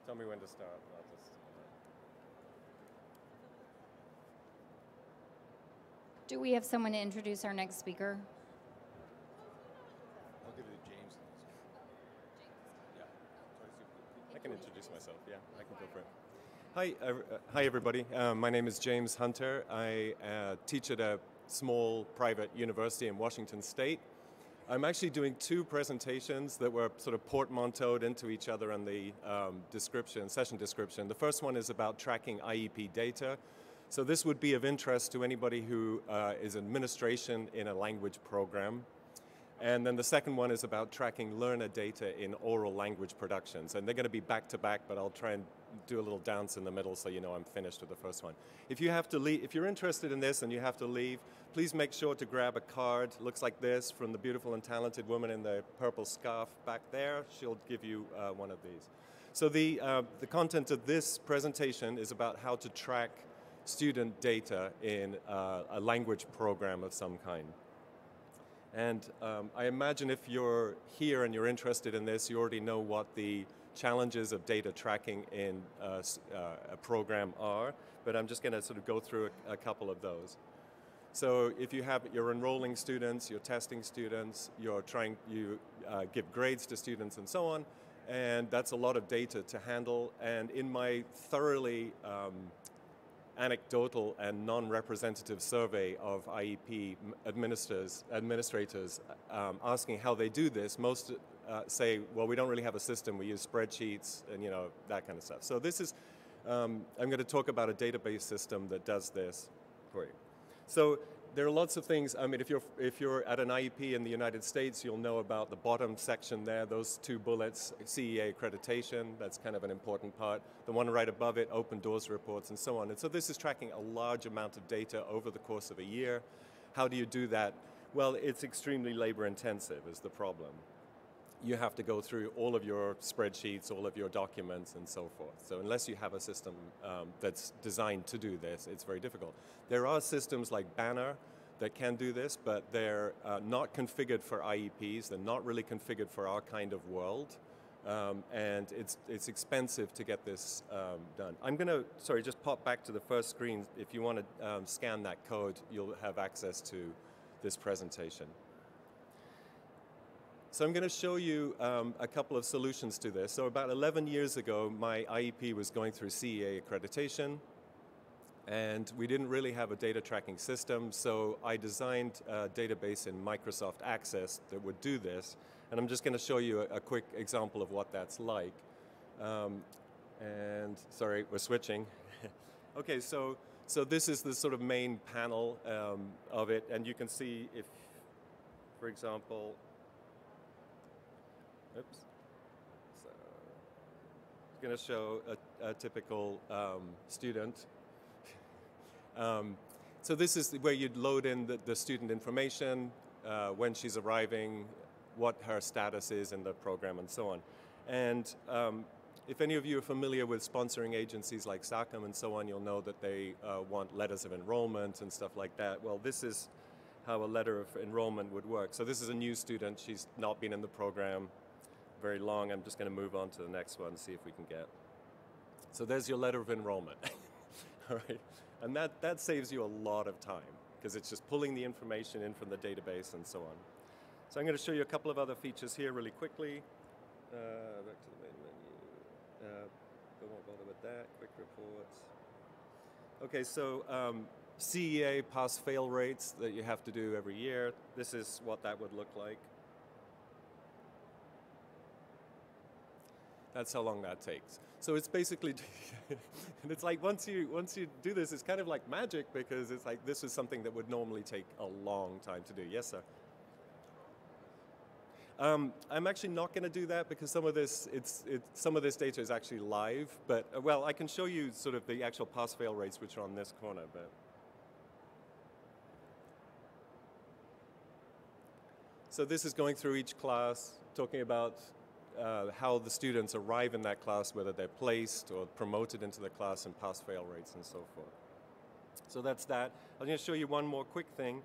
Speaker 11: Tell me when to start. I'll just.
Speaker 3: Do we have someone to introduce our next speaker?
Speaker 11: I'll give it to James. Yeah. I can introduce myself. Yeah, I can go for it. Hi everybody. My name is James Hunter. I teach at a small private university in Washington State. I'm actually doing two presentations that were sort of portmanteaued into each other in the session description. The first one is about tracking IEP data. So this would be of interest to anybody who is administration in a language program. And then the second one is about tracking learner data in oral language productions. And they're going to be back to back, but I'll try and do a little dance in the middle so you know I'm finished with the first one. If you have to leave, if you're interested in this and you have to leave, please make sure to grab a card. Looks like this from the beautiful and talented woman in the purple scarf back there. She'll give you one of these. So the content of this presentation is about how to track student data in a language program of some kind. And I imagine if you're here and you're interested in this, you already know what the challenges of data tracking in a program are, but I'm just going to sort of go through a couple of those. So if you're enrolling students, you're testing students, you give grades to students and so on, and that's a lot of data to handle. And in my thoroughly anecdotal and non-representative survey of IEP administrators asking how they do this, most say, well, we don't really have a system. We use spreadsheets and that kind of stuff. So this is, I'm going to talk about a database system that does this for you. So there are lots of things. I mean, if you're at an IEP in the United States, you'll know about the bottom section there, those two bullets, CEA accreditation, that's kind of an important part. The one right above it, open doors reports and so on. And so this is tracking a large amount of data over the course of a year. How do you do that? Well, it's extremely labor intensive is the problem. you have to go through all of your spreadsheets, all of your documents, and so forth. So unless you have a system that's designed to do this, it's very difficult. There are systems like Banner that can do this, but they're not configured for IEPs. They're not really configured for our kind of world. And it's expensive to get this done. I'm going to, sorry, just pop back to the first screen. If you want to scan that code, you'll have access to this presentation. So I'm going to show you a couple of solutions to this. So about 11 years ago, my IEP was going through CEA accreditation, and we didn't really have a data tracking system, so I designed a database in Microsoft Access that would do this. And I'm just going to show you a quick example of what that's like. And sorry, we're switching. Okay, so this is the sort of main panel of it, and you can see if, for example, oops. So it's going to show a typical student. So this is where you'd load in the student information, when she's arriving, what her status is in the program, and so on. And if any of you are familiar with sponsoring agencies like SACM and so on, you'll know that they want letters of enrollment and stuff like that. Well, this is how a letter of enrollment would work. So this is a new student. She's not been in the program very long. I'm just going to move on to the next one, see if we can get. So there's your letter of enrollment. All right. And that saves you a lot of time, because it's just pulling the information in from the database and so on. So I'm going to show you a couple of other features here really quickly. Back to the main menu. Don't bother with that. Quick reports. Okay, so CEA pass-fail rates that you have to do every year. This is what that would look like. That's how long that takes. So it's basically, and it's like once you do this, it's kind of like magic, because it's like this is something that would normally take a long time to do. Yes, sir. I'm actually not going to do that, because some of this data is actually live. But well, I can show you sort of the actual pass-fail rates, which are on this corner. But so this is going through each class, talking about how the students arrive in that class, whether they're placed or promoted into the class, and pass-fail rates and so forth. So that's that. I'm going to show you one more quick thing,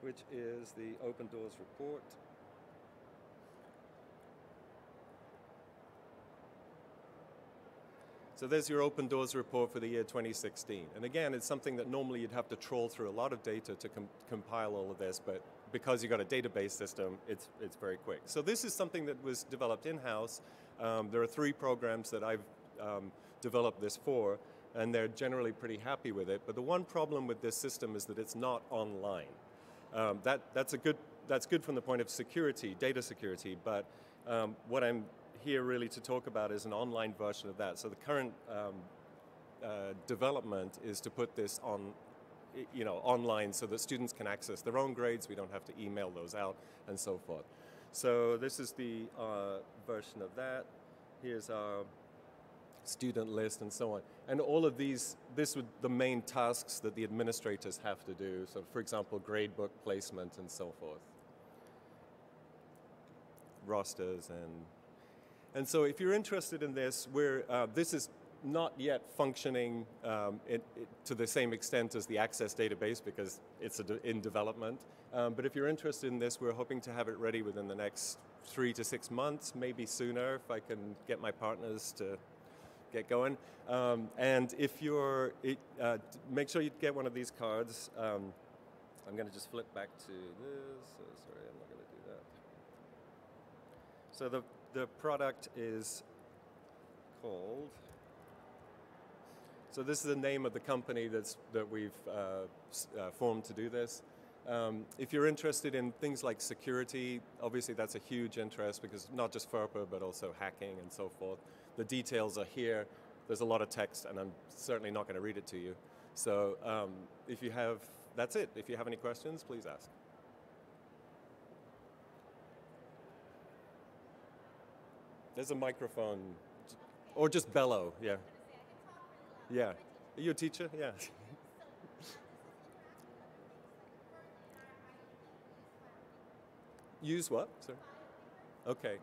Speaker 11: which is the Open Doors report. So there's your Open Doors report for the year 2016. And again, it's something that normally you'd have to troll through a lot of data to compile all of this, but because you've got a database system, it's very quick. So this is something that was developed in-house. There are 3 programs that I've developed this for, and they're generally pretty happy with it. But the one problem with this system is that it's not online. That's good from the point of security, data security, but what I'm here really to talk about is an online version of that. So the current development is to put this on, online, so that students can access their own grades. We don't have to email those out and so forth. So this is the version of that. Here's our student list and so on. And all of these, the main tasks that the administrators have to do. So for example, grade book placement and so forth. Rosters and so if you're interested in this, this is not yet functioning to the same extent as the Access database, because it's in development. But if you're interested in this, we're hoping to have it ready within the next 3 to 6 months, maybe sooner if I can get my partners to get going. And if you're, make sure you get one of these cards. I'm going to just flip back to this. Sorry, I'm not going to do that. So the product is called, so this is the name of the company that we've formed to do this. If you're interested in things like security, obviously that's a huge interest, because not just FERPA, but also hacking and so forth. The details are here. There's a lot of text, and I'm certainly not going to read it to you. So that's it. If you have any questions, please ask. There's a microphone, or just bellow, yeah. Yeah. Are you a teacher? Yeah. Use what? Sorry. Okay.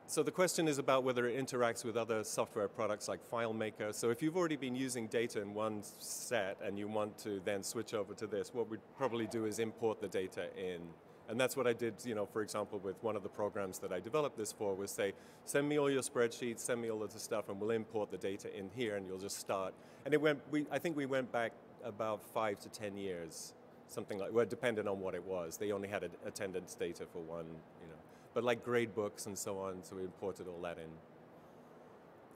Speaker 11: So the question is about whether it interacts with other software products like FileMaker. So if you've already been using data in one set and you want to then switch over to this, what we'd probably do is import the data in. And that's what I did, for example, with one of the programs that I developed this for, was say, send me all your spreadsheets, send me all of the stuff, and we'll import the data in here, and you'll just start. And I think we went back about 5 to 10 years, something like, well, depending on what it was. They only had attendance data for one, but like grade books and so on, so we imported all that in.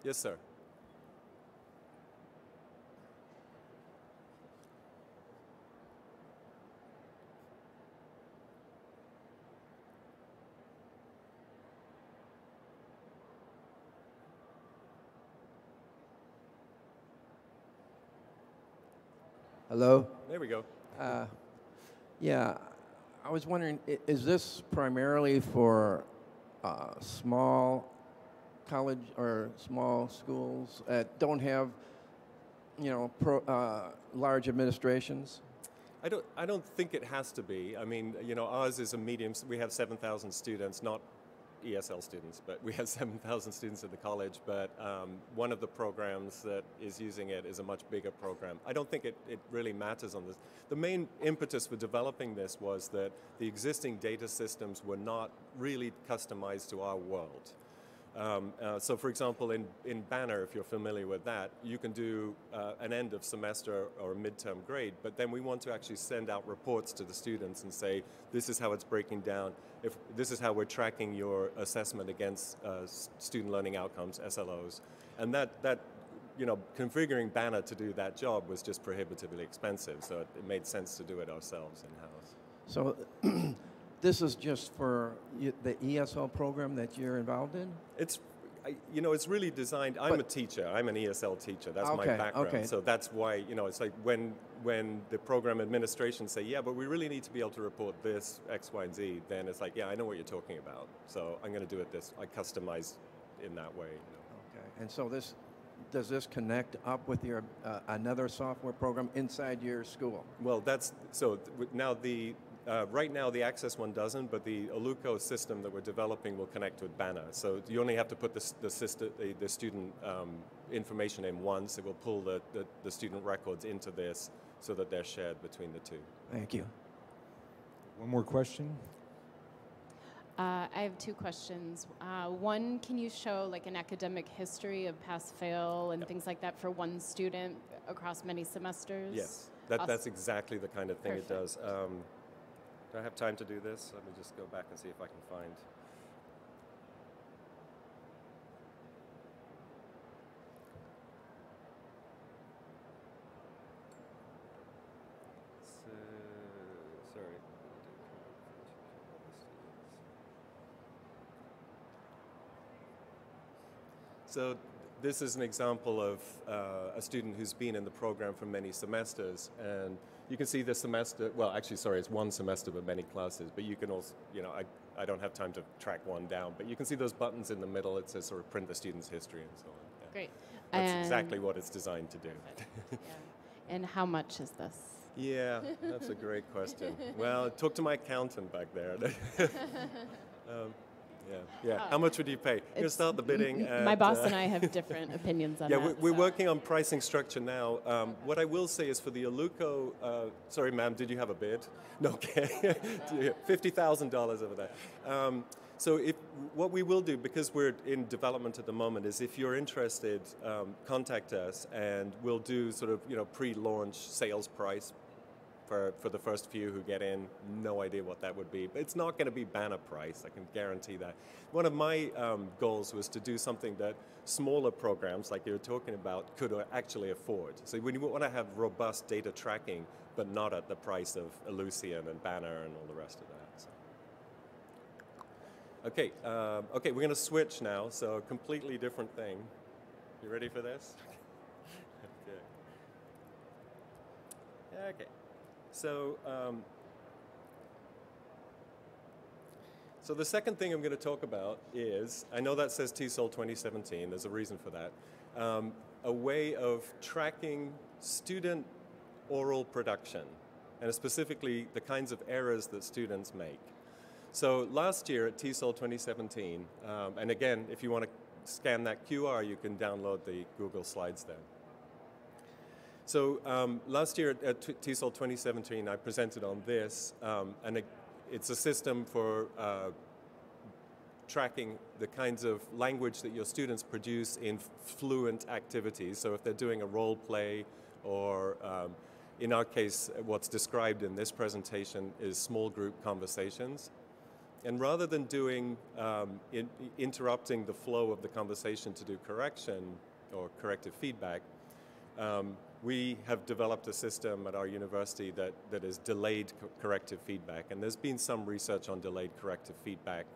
Speaker 11: Yes, sir.
Speaker 5: Hello?
Speaker 11: There we go.
Speaker 5: Yeah, I was wondering, is this primarily for small college or small schools that don't have, large administrations?
Speaker 11: I don't think it has to be. I mean, ours is a medium. We have 7,000 students, not ESL students, but we have 7,000 students at the college. But one of the programs that is using it is a much bigger program. I don't think it really matters on this. The main impetus for developing this was that the existing data systems were not really customized to our world. So for example, in Banner, if you're familiar with that, you can do an end of semester or a midterm grade, but then we want to actually send out reports to the students and say, this is how it's breaking down. If this is how we're tracking your assessment against student learning outcomes, SLOs. And that configuring Banner to do that job was just prohibitively expensive, so it made sense to do it ourselves in-house.
Speaker 5: So this is just for the ESL program that you're involved in?
Speaker 11: It's really designed. I'm a teacher. I'm an ESL teacher. That's my background.
Speaker 5: Okay.
Speaker 11: So that's why, it's like when the program administration say, yeah, but we really need to be able to report this, X, Y, and Z, then it's like, yeah, I know what you're talking about. So I'm going to do it I customize in that way.
Speaker 5: Okay. And so does this connect up with your another software program inside your school?
Speaker 11: Well, now right now the Access one doesn't, but the Aluco system that we're developing will connect with Banner. So you only have to put the student information in once. It will pull the student records into this so that they're shared between the two.
Speaker 5: Thank you.
Speaker 12: One more question.
Speaker 13: I have two questions. One, can you show like an academic history of pass-fail and things like that for one student across many semesters?
Speaker 11: Yes, that's exactly the kind of thing it does. Do I have time to do this? Let me just go back and see if I can find. Sorry. So this is an example of a student who's been in the program for many semesters, and you can see the semester, well, actually, sorry, it's one semester but many classes, but you can also, I don't have time to track one down, but you can see those buttons in the middle. It says sort of print the student's history and so on. Yeah.
Speaker 13: Great.
Speaker 11: That's exactly what it's designed to do.
Speaker 13: Yeah. And how much is this?
Speaker 11: Yeah, that's a great question. Well, talk to my accountant back there. Yeah. How much would you pay? You're going to start the bidding.
Speaker 13: My boss and I have different opinions on that.
Speaker 11: Yeah, we're working on pricing structure now. What I will say is for the Aluco, sorry, ma'am, did you have a bid? No, okay. $50,000 over there. So what we will do, because we're in development at the moment, is if you're interested, contact us and we'll do sort of, pre-launch sales price for the first few who get in. No idea what that would be, but it's not going to be Banner price, I can guarantee that. One of my goals was to do something that smaller programs like you were talking about could actually afford. So we want to have robust data tracking, but not at the price of Ellucian and Banner and all the rest of that. So. Okay, we're going to switch now, so a completely different thing. You ready for this? Okay. So the second thing I'm going to talk about is, I know that says TESOL 2017, there's a reason for that, a way of tracking student oral production. and specifically the kinds of errors that students make. So last year at TESOL 2017, and again, if you want to scan that QR, you can download the Google Slides there. So last year at TESOL 2017, I presented on this, and it's a system for tracking the kinds of language that your students produce in fluent activities. So if they're doing a role play, or in our case, what's described in this presentation is small group conversations. And rather than interrupting the flow of the conversation to do correction or corrective feedback, we have developed a system at our university that is delayed corrective feedback. And there's been some research on delayed corrective feedback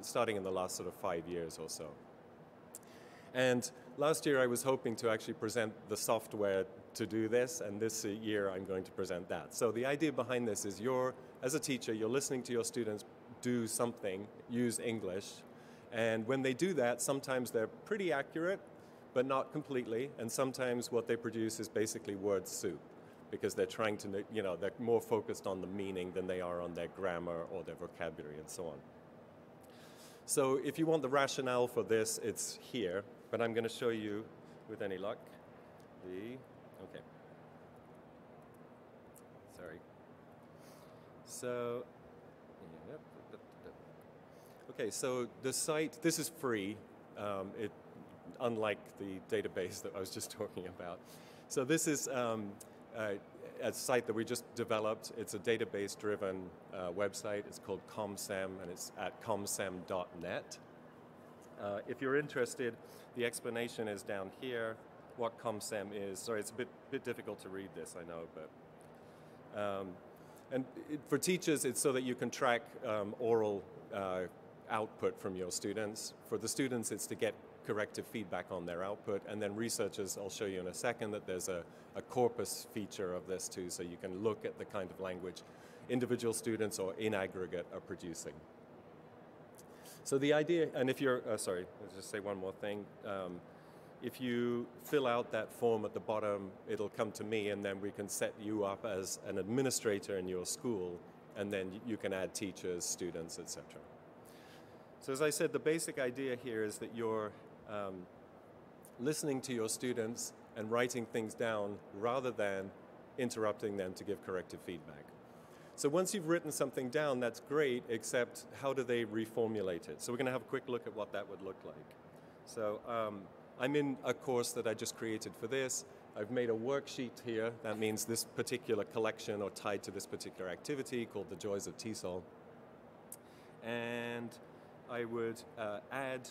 Speaker 11: starting in the last sort of 5 years or so. And last year I was hoping to actually present the software to do this, and this year I'm going to present that. So the idea behind this is as a teacher, you're listening to your students do something, use English, and when they do that, sometimes they're pretty accurate, but not completely, and sometimes what they produce is basically word soup, because they're trying to, they're more focused on the meaning than they are on their grammar or their vocabulary and so on. So if you want the rationale for this, it's here, but I'm going to show you, with any luck, okay. Sorry. So, okay, so the site, this is free, unlike the database that I was just talking about. So this is a site that we just developed. It's a database-driven website. It's called ComSem, and it's at comsem.net. If you're interested, the explanation is down here, what ComSem is. Sorry, it's a bit difficult to read this, I know, but... for teachers, it's so that you can track oral output from your students. For the students, it's to get corrective feedback on their output. And then researchers, I'll show you in a second, that there's a corpus feature of this too, so you can look at the kind of language individual students or in aggregate are producing. So the idea, and if you're, sorry, let's just say one more thing. If you fill out that form at the bottom, it'll come to me, and then we can set you up as an administrator in your school, and then you can add teachers, students, etc. So as I said, the basic idea here is that you're listening to your students and writing things down rather than interrupting them to give corrective feedback. So once you've written something down, that's great, except how do they reformulate it? So we're going to have a quick look at what that would look like. So I'm in a course that I just created for this. I've made a worksheet here. That means this particular collection or tied to this particular activity called The Joys of TESOL. And I would add,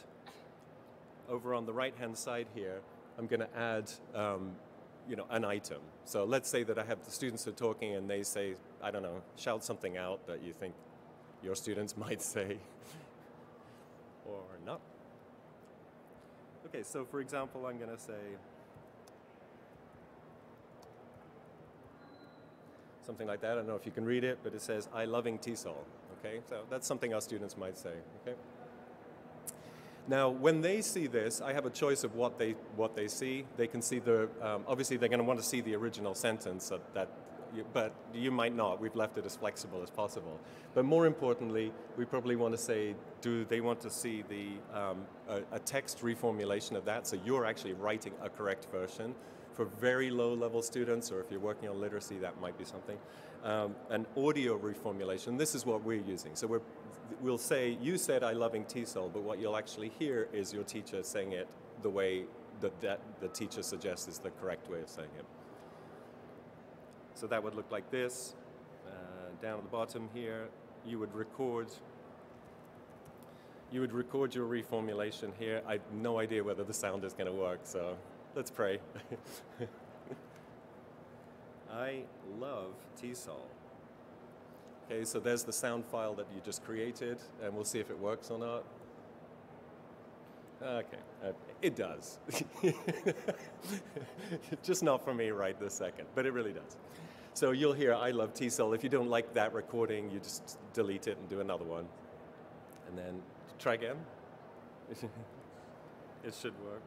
Speaker 11: over on the right-hand side here, I'm going to add an item. So let's say that I have the students who are talking and they say, I don't know, shout something out that you think your students might say or not. Okay, so for example, I'm going to say something like that. I don't know if you can read it, but it says, I loving TESOL. Okay, so that's something our students might say. Okay. Now, when they see this, I have a choice of what they see. They can see obviously they're going to want to see the original sentence, but you might not. We've left it as flexible as possible. But more importantly, we probably want to say, do they want to see a text reformulation of that? So you're actually writing a correct version. For very low-level students, or if you're working on literacy, that might be something. An audio reformulation, this is what we're using. So we'll say, you said I loving TESOL, but what you'll actually hear is your teacher saying it the way that the teacher suggests is the correct way of saying it. So that would look like this. Down at the bottom here, you would record your reformulation here. I have no idea whether the sound is going to work, so let's pray. I love TESOL. Okay, so there's the sound file that you just created, and we'll see if it works or not. Okay, it does. Just not for me right this second, but it really does. So you'll hear I love TESOL. If you don't like that recording, you just delete it and do another one. And then try again. It should work.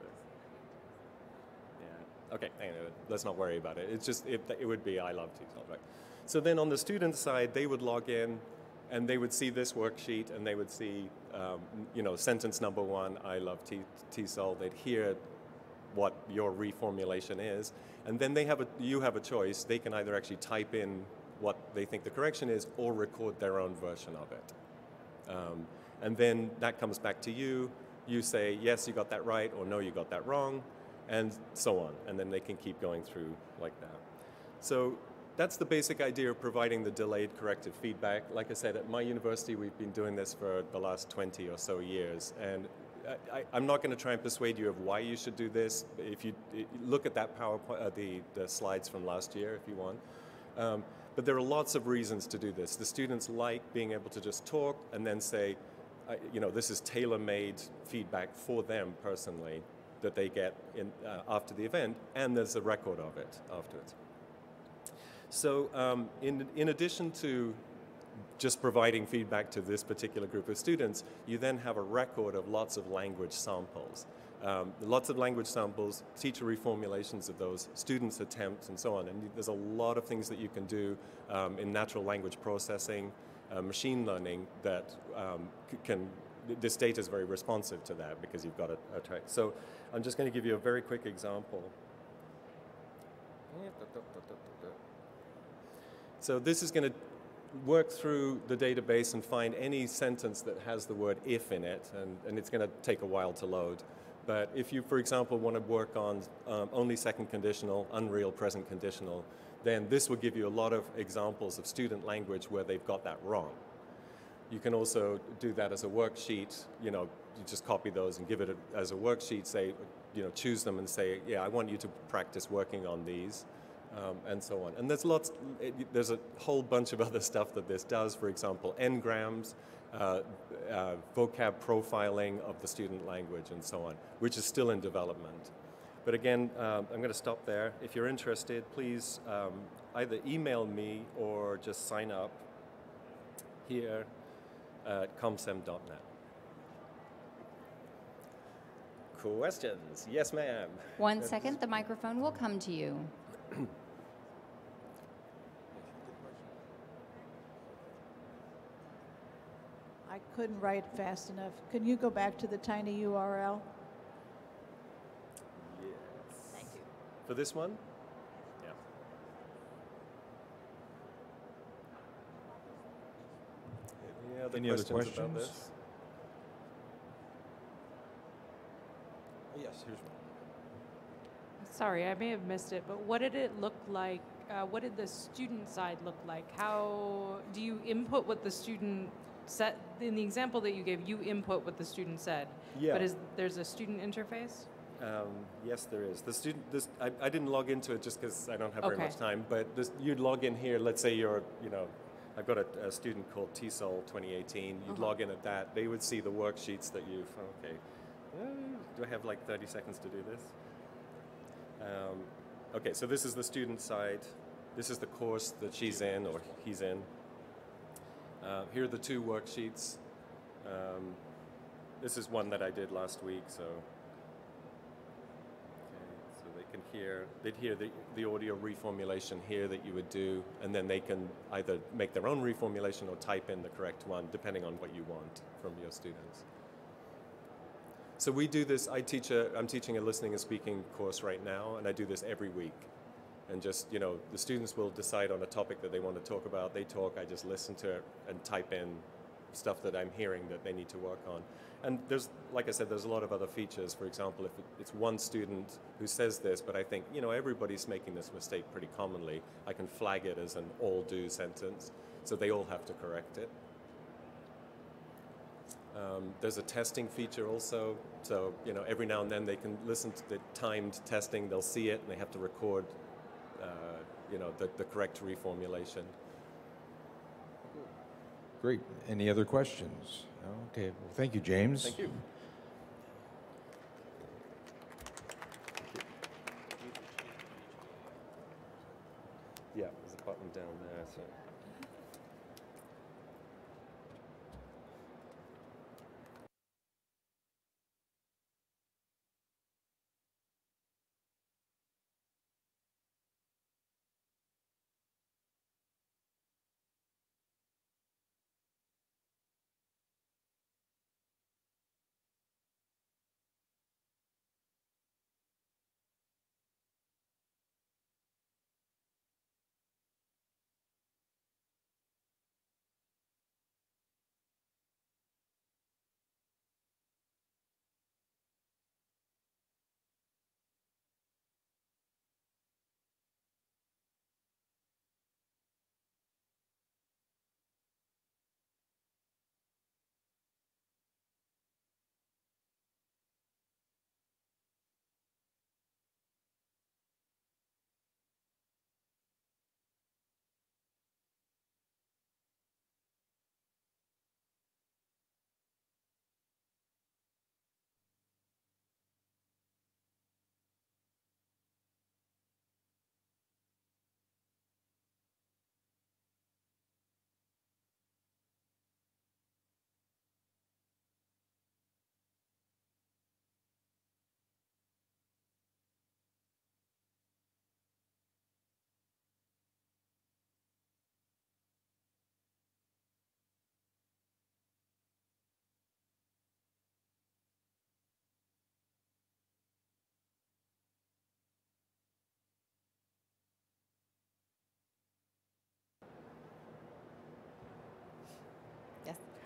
Speaker 11: Okay, anyway, let's not worry about it. It's just, it would be I love TESOL, right? So then on the student side, they would log in and they would see this worksheet and they would see, sentence number 1, I love TESOL. They'd hear what your reformulation is. And then you have a choice. They can either actually type in what they think the correction is or record their own version of it. And then that comes back to you. You say, yes, you got that right, or no, you got that wrong, and so on. And then they can keep going through like that. So that's the basic idea of providing the delayed corrective feedback. Like I said, at my university, we've been doing this for the last 20 or so years. And I'm not going to try and persuade you of why you should do this. If you look at that PowerPoint, the slides from last year, if you want. But there are lots of reasons to do this. The students like being able to just talk and then say, this is tailor-made feedback for them personally that they get after the event, and there's a record of it afterwards. So in addition to just providing feedback to this particular group of students, you then have a record of lots of language samples. Lots of language samples, teacher reformulations of those, students' attempts, and so on. And there's a lot of things that you can do in natural language processing, machine learning that this data is very responsive to that because you've got a track. So I'm just going to give you a very quick example. So this is going to work through the database and find any sentence that has the word if in it, and it's going to take a while to load. But if you, for example, want to work on only second conditional, unreal present conditional, then this will give you a lot of examples of student language where they've got that wrong. You can also do that as a worksheet. You just copy those and give it as a worksheet, say, choose them and say, yeah, I want you to practice working on these, and so on. And there's a whole bunch of other stuff that this does. For example, n-grams, vocab profiling of the student language, and so on, which is still in development. But again, I'm going to stop there. If you're interested, please either email me or just sign up here at comsem.net. Questions? Yes, ma'am.
Speaker 3: 1 second, the microphone will come to you.
Speaker 14: I couldn't write fast enough. Can you go back to the tiny URL?
Speaker 11: Yes. Thank you. For this one? Yeah. Any other questions about this?
Speaker 12: Yes, here's one.
Speaker 15: Sorry, I may have missed it, but what did it look like? What did the student side look like? How do you input what the student said? In the example that you gave, you input what the student said.
Speaker 11: Yeah.
Speaker 15: But there's a student interface?
Speaker 11: Yes, there is. The student. I didn't log into it just because I don't have very much time. But you'd log in here. Let's say you're, I've got a student called TESOL 2018. You'd log in at that. They would see the worksheets that you've. Okay. Do I have like 30 seconds to do this? Okay, so this is the student side. This is the course that she's in or he's in. Here are the 2 worksheets. This is one that I did last week, so. Okay, so they'd hear the audio reformulation here that you would do, and then they can either make their own reformulation or type in the correct one, depending on what you want from your students. So we do this, I'm teaching a listening and speaking course right now, and I do this every week. And just, the students will decide on a topic that they want to talk about. They talk, I just listen to it and type in stuff that I'm hearing that they need to work on. And like I said, there's a lot of other features. For example, if it's one student who says this, but I think, everybody's making this mistake pretty commonly, I can flag it as an all-do sentence, so they all have to correct it. There's a testing feature also, so every now and then they can listen to the timed testing, they'll see it, and they have to record the correct reformulation.
Speaker 12: Great. Any other questions? Okay. Well, thank you, James.
Speaker 11: Thank you. Yeah, there's a button down there. So.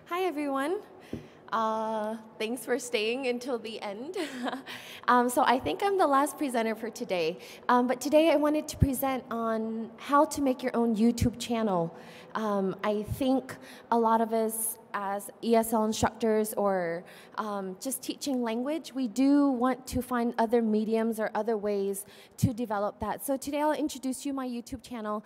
Speaker 16: Hi, everyone. Thanks for staying until the end. So I think I'm the last presenter for today. But today I wanted to present on how to make your own YouTube channel. I think a lot of us as ESL instructors or just teaching language, we do want to find other mediums or other ways to develop that. So today I'll introduce you my YouTube channel.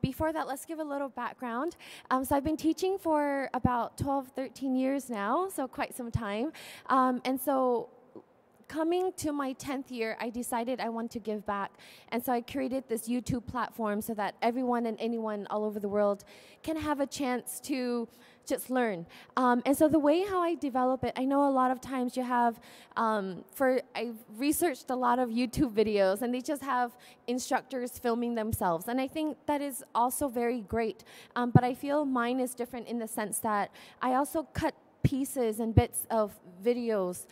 Speaker 16: Before that, let's give a little background. So I've been teaching for about 12, 13 years now, so quite some time. And so coming to my 10th year, I decided I want to give back. And so I created this YouTube platform so that everyone and anyone all over the world can have a chance to just learn. And so the way how I develop it, I know a lot of times you have, I've researched a lot of YouTube videos and they just have instructors filming themselves. And I think that is also very great. But I feel mine is different in the sense that I also cut pieces and bits of videos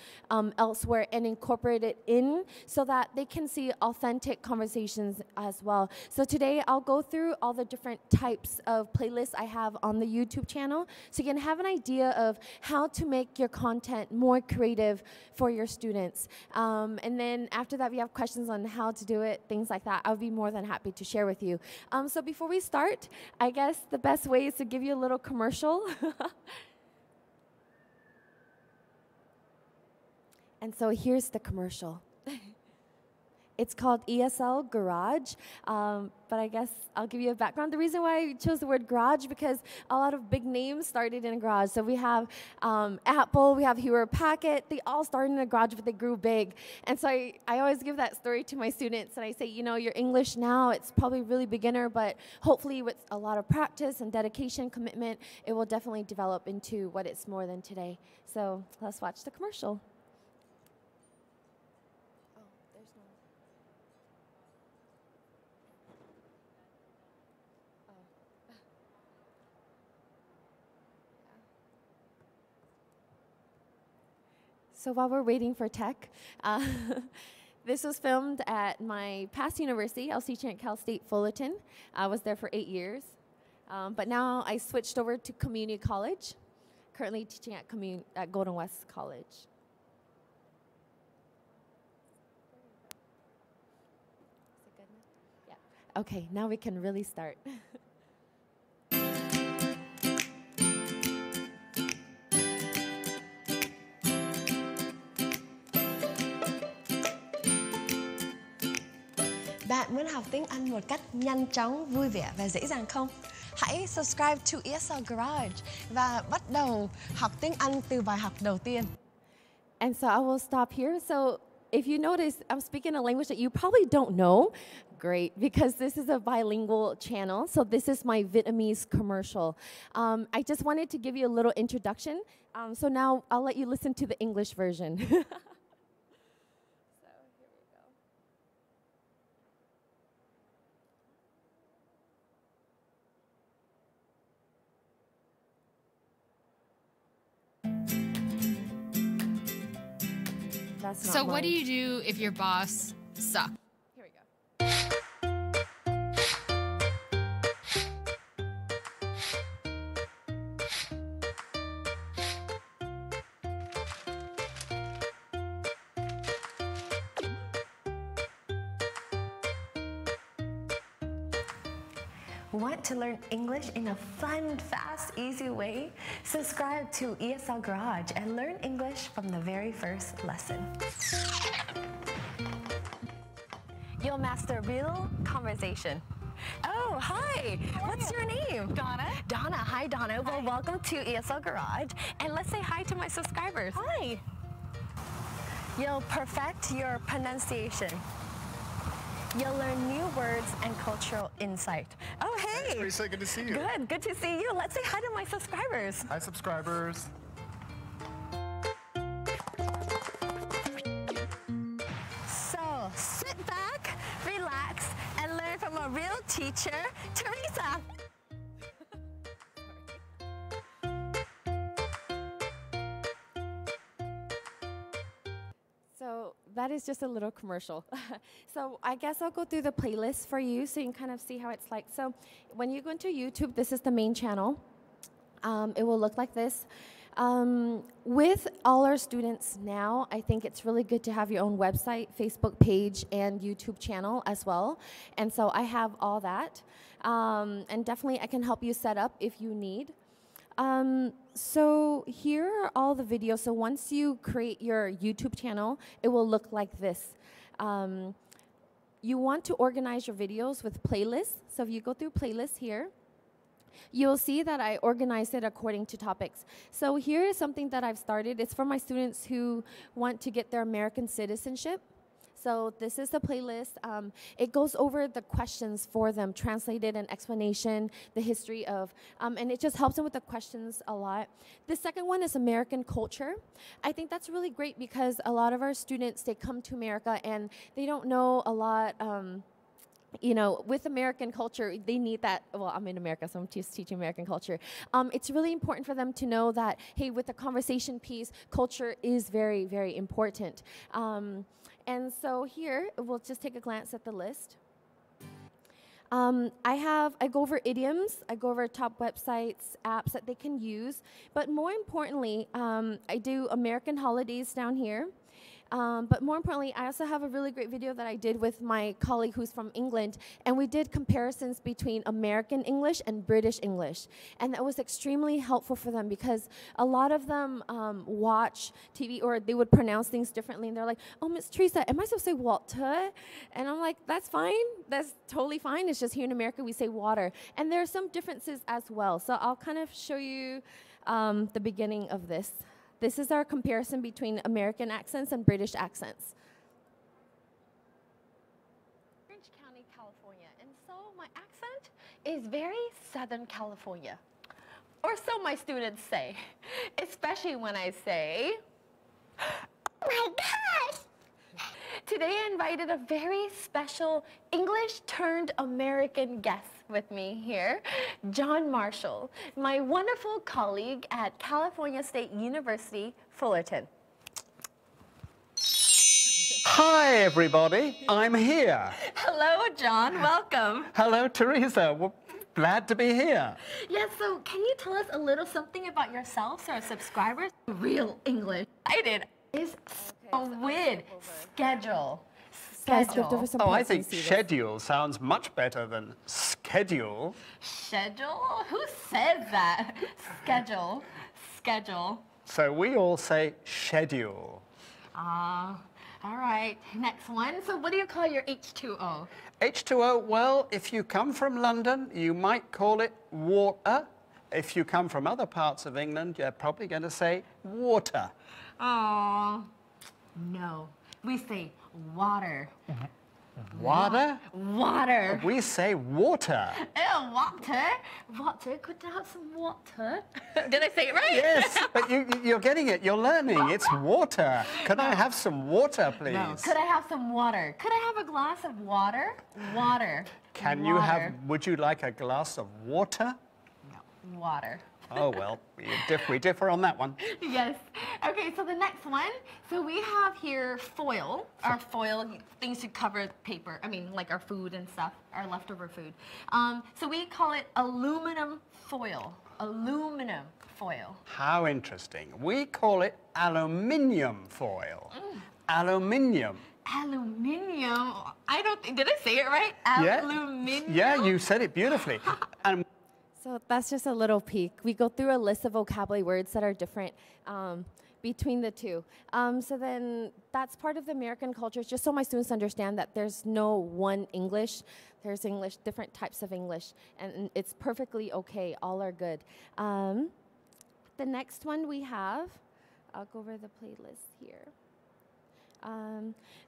Speaker 16: elsewhere and incorporate it in so that they can see authentic conversations as well. So today I'll go through all the different types of playlists I have on the YouTube channel so you can have an idea of how to make your content more creative for your students. And then after that, if you have questions on how to do it, things like that, I'll be more than happy to share with you. So before we start, I guess the best way is to give you a little commercial. And so here's the commercial. It's called ESL Garage, but I guess I'll give you a background. The reason why I chose the word garage because a lot of big names started in a garage. So we have Apple, we have Hewlett Packard. They all started in a garage, but they grew big. And so I always give that story to my students, and I say, you know, your English now, it's probably really beginner, but hopefully with a lot of practice and dedication, commitment, it will definitely develop into what it's more than today. So let's watch the commercial. So while we're waiting for tech, this was filmed at my past university. I was teaching at Cal State Fullerton. I was there for 8 years. But now I switched over to community college, currently teaching at Golden West College. Is it good now? Yeah. Okay, now we can really start.
Speaker 17: Bạn muốn học tiếng Anh một cách nhanh chóng, vui vẻ và dễ dàng không? Hãy subscribe to ESL Garage và bắt đầu học tiếng Anh từ bài học đầu tiên.
Speaker 16: And so I will stop here. So if you notice, I'm speaking a language that you probably don't know. Great, because this is a bilingual channel. So this is my Vietnamese commercial. I just wanted to give you a little introduction. So now I'll let you listen to the English version.
Speaker 18: So what do you do if your boss sucks?
Speaker 16: Here we go.
Speaker 17: Want to learn English in a fun, fast, easy way? Subscribe to ESL Garage and learn English from the very first lesson. You'll master real conversation. Oh, hi. What's your name?
Speaker 19: Donna.
Speaker 17: Donna. Hi, Donna. Well, welcome to ESL Garage. And let's say hi to my subscribers.
Speaker 19: Hi.
Speaker 17: You'll perfect your pronunciation. You'll learn new words and cultural insight. Oh, hey.
Speaker 19: Hey, Teresa, good to see you.
Speaker 17: Good to see you. Let's say hi to my subscribers.
Speaker 19: Hi, subscribers.
Speaker 17: So, sit back, relax, and learn from a real teacher, Teresa.
Speaker 16: So that is just a little commercial. So I guess I'll go through the playlist for you so you can kind of see how it's like. So when you go into YouTube, this is the main channel. It will look like this. With all our students now, I think it's really good to have your own website, Facebook page, and YouTube channel as well. And so I have all that. And definitely I can help you set up if you need. So here are all the videos. So once you create your YouTube channel, it will look like this. You want to organize your videos with playlists. So if you go through playlists here, you'll see that I organized it according to topics. So here is something that I've started. It's for my students who want to get their American citizenship. So this is the playlist. It goes over the questions for them, translated and explanation, the history of, and it just helps them with the questions a lot. The second one is American culture. I think that's really great because a lot of our students, they come to America and they don't know a lot, you know, with American culture, they need that. Well, I'm in America, so I'm just teaching American culture. It's really important for them to know that, hey, with the conversation piece, culture is very, very important. And so here, we'll just take a glance at the list. I go over idioms, I go over top websites, apps that they can use, but more importantly, I do American holidays down here. But more importantly, I also have a really great video that I did with my colleague who's from England, and we did comparisons between American English and British English. And that was extremely helpful for them because a lot of them watch TV or they would pronounce things differently, and they're like, oh, Miss Teresa, am I supposed to say water? And I'm like, that's fine. That's totally fine. It's just here in America we say water. And there are some differences as well. So I'll kind of show you the beginning of this. This is our comparison between American accents and British accents. Orange County, California, and so my accent is very Southern California. Or so my students say, especially when I say, oh my gosh! Today I invited a very special English-turned-American guest with me here, John Marshall, my wonderful colleague at California State University, Fullerton.
Speaker 19: Hi, everybody. I'm here.
Speaker 16: Hello, John. Welcome.
Speaker 19: Hello, Teresa. Well, glad to be here.
Speaker 16: Yeah, so can you tell us a little something about yourself so our subscribers? Real English. I did. Is with schedule. Schedule.
Speaker 19: Oh, I think schedule sounds much better than schedule.
Speaker 16: Schedule? Who says that? Schedule. Schedule.
Speaker 19: So we all say schedule.
Speaker 16: All right. Next one. So what do you call your H2O?
Speaker 19: H2O, well, if you come from London, you might call it water. If you come from other parts of England, you're probably going to say water.
Speaker 16: Oh, no. We say water.
Speaker 19: Water?
Speaker 16: Water.
Speaker 19: We say water.
Speaker 16: Oh, water. Water. Could I have some water? Did I say it right?
Speaker 19: Yes, but you're getting it. You're learning. It's water. Could I have some water, please?
Speaker 16: No. Could I have some water? Could I have a glass of water? Water.
Speaker 19: Can you have, would you like a glass of water?
Speaker 16: No. Water.
Speaker 19: Oh, well, we differ on that one.
Speaker 16: Yes. Okay, so the next one. So we have here foil, our foil, things to cover paper. I mean, like our food and stuff, our leftover food. So we call it aluminum foil. Aluminum foil.
Speaker 19: How interesting. We call it aluminium foil. Aluminium.
Speaker 16: Aluminium? I don't think, did I say it right? Aluminium?
Speaker 19: Yeah, you said it beautifully.
Speaker 16: So that's just a little peek. We go through a list of vocabulary words that are different between the two. So then that's part of the American culture, just so my students understand that there's no one English. There's English, different types of English, and it's perfectly okay. All are good. The next one we have, I'll go over the playlist here.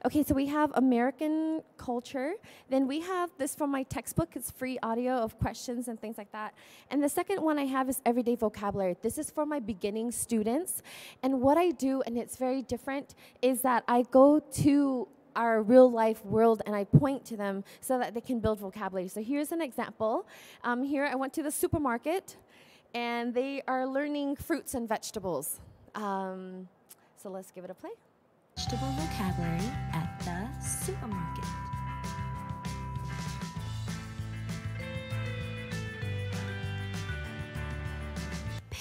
Speaker 16: Okay, so we have American culture. Then we have this from my textbook. It's free audio of questions and things like that. And the second one I have is everyday vocabulary. This is for my beginning students. And what I do, and it's very different, is that I go to our real life world and I point to them so that they can build vocabulary. So here's an example. Here I went to the supermarket and they are learning fruits and vegetables. So let's give it a play.
Speaker 20: Vegetable vocabulary at the supermarket.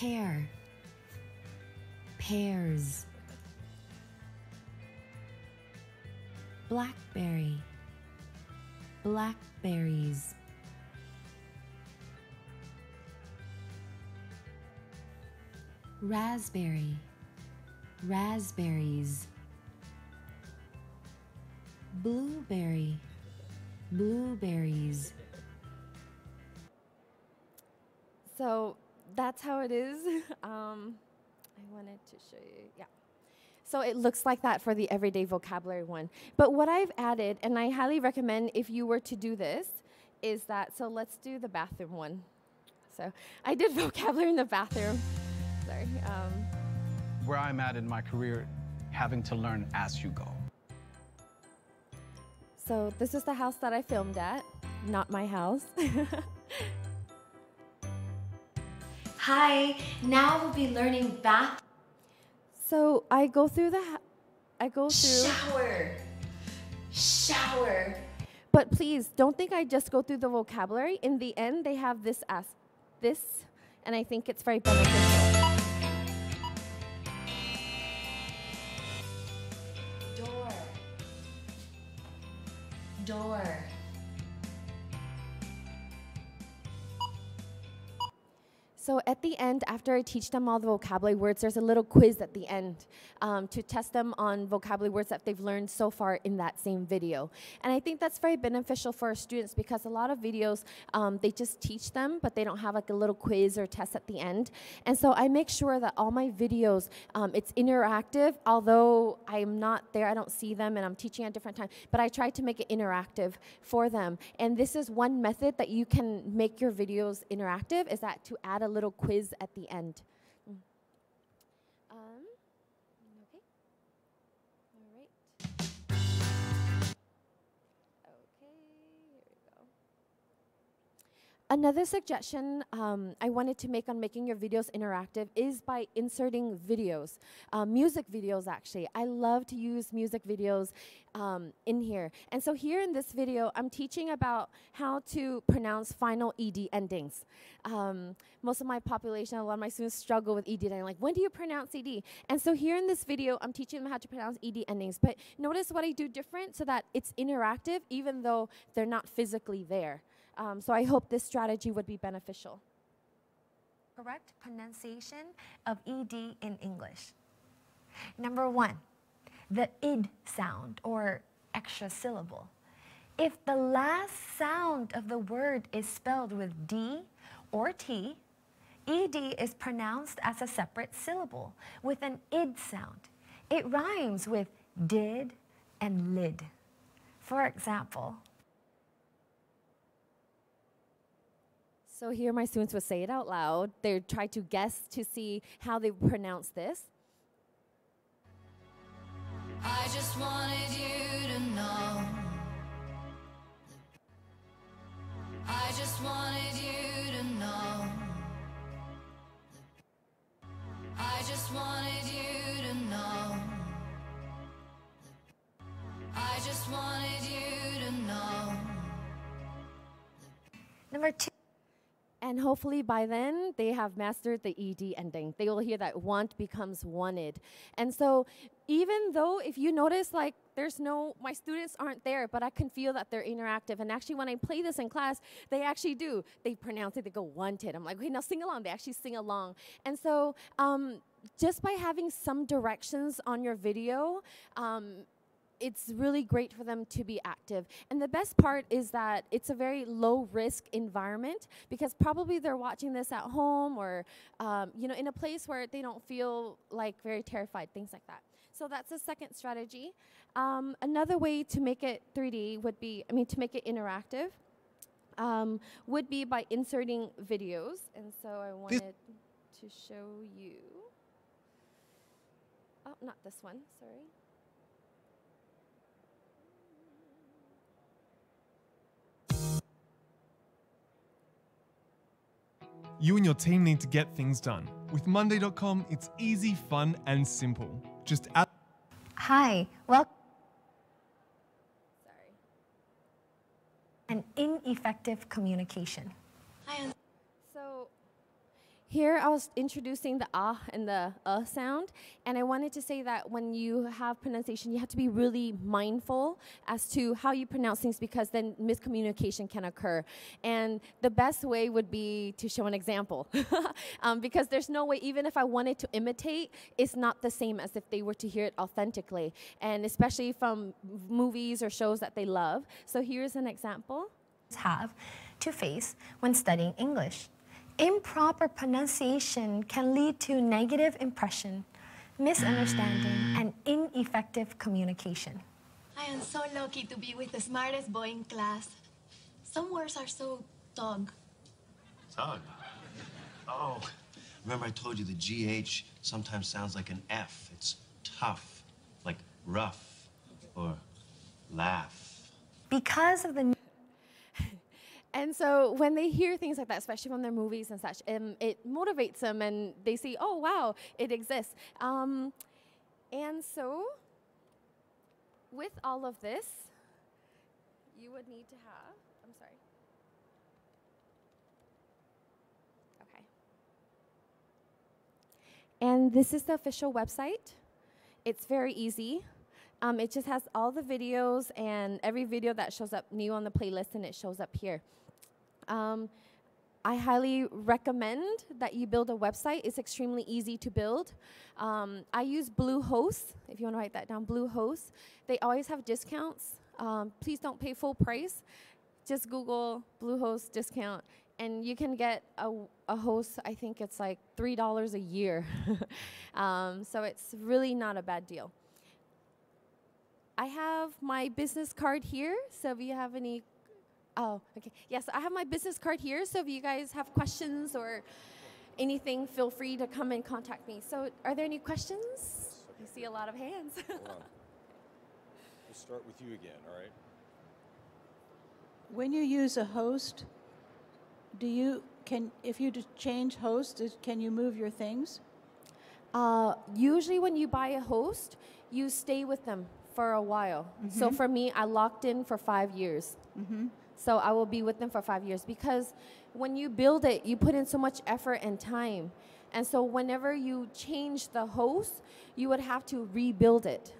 Speaker 20: pear, pears. Blackberry, blackberries. Raspberry, raspberries. Blueberry, blueberries.
Speaker 16: So that's how it is. I wanted to show you, yeah. So it looks like that for the everyday vocabulary one. But what I've added, and I highly recommend if you were to do this, is that, so let's do the bathroom one. So I did vocabulary in the bathroom. Sorry.
Speaker 19: Where I'm at in my career, having to learn as you go.
Speaker 16: So this is the house that I filmed at, not my house.
Speaker 20: Hi, now we'll be learning bath.
Speaker 16: So I go through
Speaker 20: Shower, shower.
Speaker 16: But please, don't think I just go through the vocabulary. In the end, they have this as this, and I think it's very beneficial.
Speaker 20: Door, door.
Speaker 16: So at the end, after I teach them all the vocabulary words, there's a little quiz at the end to test them on vocabulary words that they've learned so far in that same video. And I think that's very beneficial for our students because a lot of videos, they just teach them, but they don't have like a little quiz or test at the end. And so I make sure that all my videos, it's interactive, although I'm not there, I don't see them, and I'm teaching at different times, but I try to make it interactive for them. And this is one method that you can make your videos interactive, is that to add a little quiz at the end. Okay. All right. Okay, here we go. Another suggestion I wanted to make on making your videos interactive is by inserting videos, music videos actually. I love to use music videos in here. And so here in this video, I'm teaching about how to pronounce final ED endings. Most of my population, a lot of my students struggle with ED ending. Like, when do you pronounce ED? And so here in this video, I'm teaching them how to pronounce ED endings. But notice what I do different so that it's interactive even though they're not physically there. So I hope this strategy would be beneficial.
Speaker 17: Correct pronunciation of ED in English. Number 1, the id sound or extra syllable. If the last sound of the word is spelled with D or T, ED is pronounced as a separate syllable with an id sound. It rhymes with did and lid. For example,
Speaker 16: so here my students would say it out loud. They would try to guess to see how they pronounce this.
Speaker 21: I just wanted you to know. I just wanted you to know. I just wanted you to know. I just wanted you to know.
Speaker 17: Number 2.
Speaker 16: And hopefully by then, they have mastered the ED ending. They will hear that want becomes wanted. And so even though, if you notice, like, my students aren't there, but I can feel that they're interactive. And actually, when I play this in class, they actually do. They pronounce it, they go wanted. I'm like, okay, now sing along. They actually sing along. And so just by having some directions on your video, it's really great for them to be active. And the best part is that it's a very low-risk environment because probably they're watching this at home or in a place where they don't feel like very terrified, things like that. So that's the second strategy. Another way to make it 3D would be, to make it interactive, would be by inserting videos. And so I wanted to show you. Oh, not this one, sorry.
Speaker 22: You and your team need to get things done. With Monday.com, it's easy, fun, and simple. Just add.
Speaker 17: Hi, welcome. Sorry. And ineffective communication.
Speaker 16: So Here I was introducing the ah and the sound, and I wanted to say that when you have pronunciation, you have to be really mindful as to how you pronounce things, because then miscommunication can occur. And the best way would be to show an example, because there's no way, even if I wanted to imitate, it's not the same as if they were to hear it authentically, and especially from movies or shows that they love. So here's an example.
Speaker 17: Have to face when studying English. Improper pronunciation can lead to negative impression, misunderstanding, and ineffective communication.
Speaker 20: I am so lucky to be with the smartest boy in class. Some words are so tug.
Speaker 1: Tug? Oh, remember I told you the GH sometimes sounds like an F. It's tough, like rough or laugh.
Speaker 17: Because of the
Speaker 16: And so when they hear things like that, especially from their movies and such, it motivates them, and they see, oh, wow, it exists. And so with all of this, you would need to have, I'm sorry. Okay. And this is the official website. It's very easy. It just has all the videos and every video that shows up new on the playlist, and it shows up here. I highly recommend that you build a website. It's extremely easy to build. I use Bluehost, if you want to write that down, Bluehost. They always have discounts. Please don't pay full price. Just Google Bluehost discount, and you can get a host, I think it's like $3 a year. So it's really not a bad deal. I have my business card here, so if you have any, oh, okay. Yes, I have my business card here, so if you guys have questions or anything, feel free to come and contact me. So are there any questions? I see a lot of hands.
Speaker 12: Hold on. We'll start with you again, all right?
Speaker 14: When you use a host, if you change host, can you move your things?
Speaker 16: Usually when you buy a host, you stay with them for a while. So for me, I locked in for 5 years. So I will be with them for 5 years, because when you build it, you put in so much effort and time. And so whenever you change the host, you would have to rebuild it.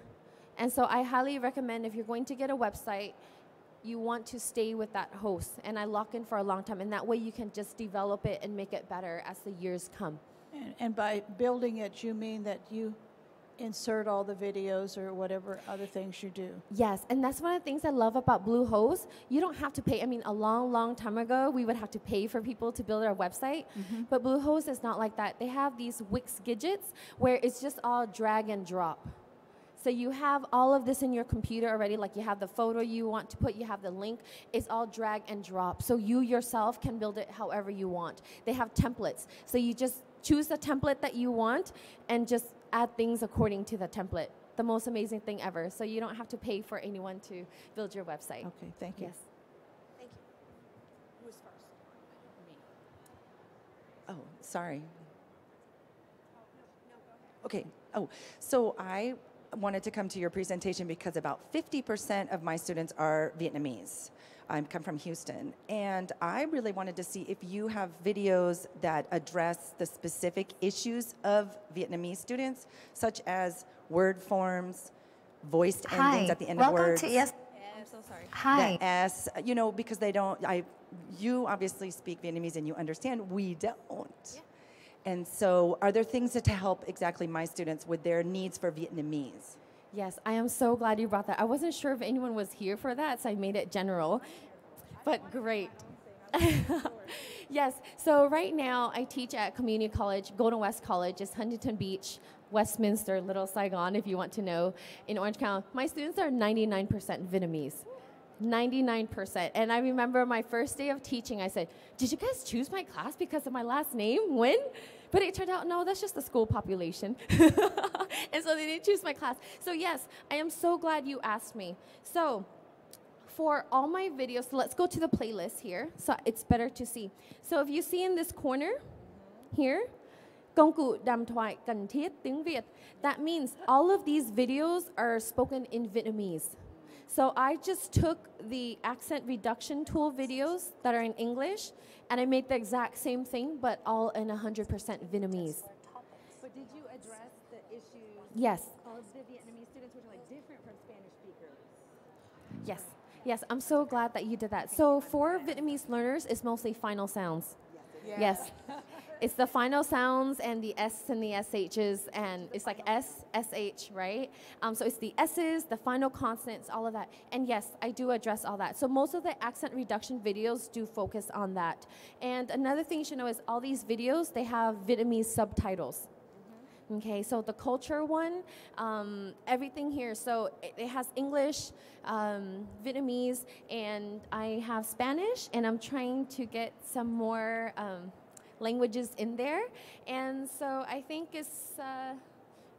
Speaker 16: And so I highly recommend, if you're going to get a website, you want to stay with that host. And I lock in for a long time, and that way you can just develop it and make it better as the years come.
Speaker 14: And by building it, you mean that you insert all the videos or whatever other things you do.
Speaker 16: Yes, and that's one of the things I love about Bluehost. You don't have to pay. I mean, a long, long time ago, we would have to pay for people to build our website. But Bluehost is not like that. They have these Wix widgets where it's just all drag and drop. So you have all of this in your computer already, like you have the photo you want to put, you have the link. It's all drag and drop. So you yourself can build it however you want. They have templates. So you just choose the template that you want and just add things according to the template. The most amazing thing ever. So you don't have to pay for anyone to build your website.
Speaker 14: Okay, thank you.
Speaker 16: Yes.
Speaker 8: Thank you. Who was first?
Speaker 4: Me. Oh, sorry. Okay. Oh, so I wanted to come to your presentation because about 50% of my students are Vietnamese. I come from Houston, and I really wanted to see if you have videos that address the specific issues of Vietnamese students, such as word forms, voiced endings at the end of words.
Speaker 17: Welcome to Yes.
Speaker 16: I'm so sorry.
Speaker 17: Hi.
Speaker 4: The S, you know, because they don't, you obviously speak Vietnamese and you understand, we don't. Yeah. And so are there things to help exactly my students with their needs for Vietnamese?
Speaker 16: Yes, I am so glad you brought that. I wasn't sure if anyone was here for that, so I made it general, but great. Yes, so right now I teach at community college, Golden West College. It's Huntington Beach, Westminster, Little Saigon, if you want to know, in Orange County. My students are 99% Vietnamese. 99%. And I remember my first day of teaching, I said, did you guys choose my class because of my last name, Nguyen? But it turned out, no, that's just the school population. And so they didn't choose my class. So yes, I am so glad you asked me. So for all my videos, so let's go to the playlist here, so it's better to see. So if you see in this corner here, công cụ đàm thoại cần thiết tiếng Việt, that means all of these videos are spoken in Vietnamese. So I just took the accent reduction tool videos that are in English, and I made the exact same thing, but all in 100% Vietnamese.
Speaker 4: But did you address the issues
Speaker 16: Yes.
Speaker 4: of the Vietnamese students, which are like different from Spanish speakers?
Speaker 16: Yes. Yes, I'm so glad that you did that. So for Vietnamese learners, it's mostly final sounds. Yes. It's the final sounds and the S and the SHs, and it's like S, SH, right? So it's the S's, the final consonants, all of that. And yes, I do address all that. So most of the accent reduction videos do focus on that. And another thing you should know is all these videos, they have Vietnamese subtitles. Okay, so the culture one, everything here, so it has English, Vietnamese, and I have Spanish, and I'm trying to get some more languages in there. And so I think it's,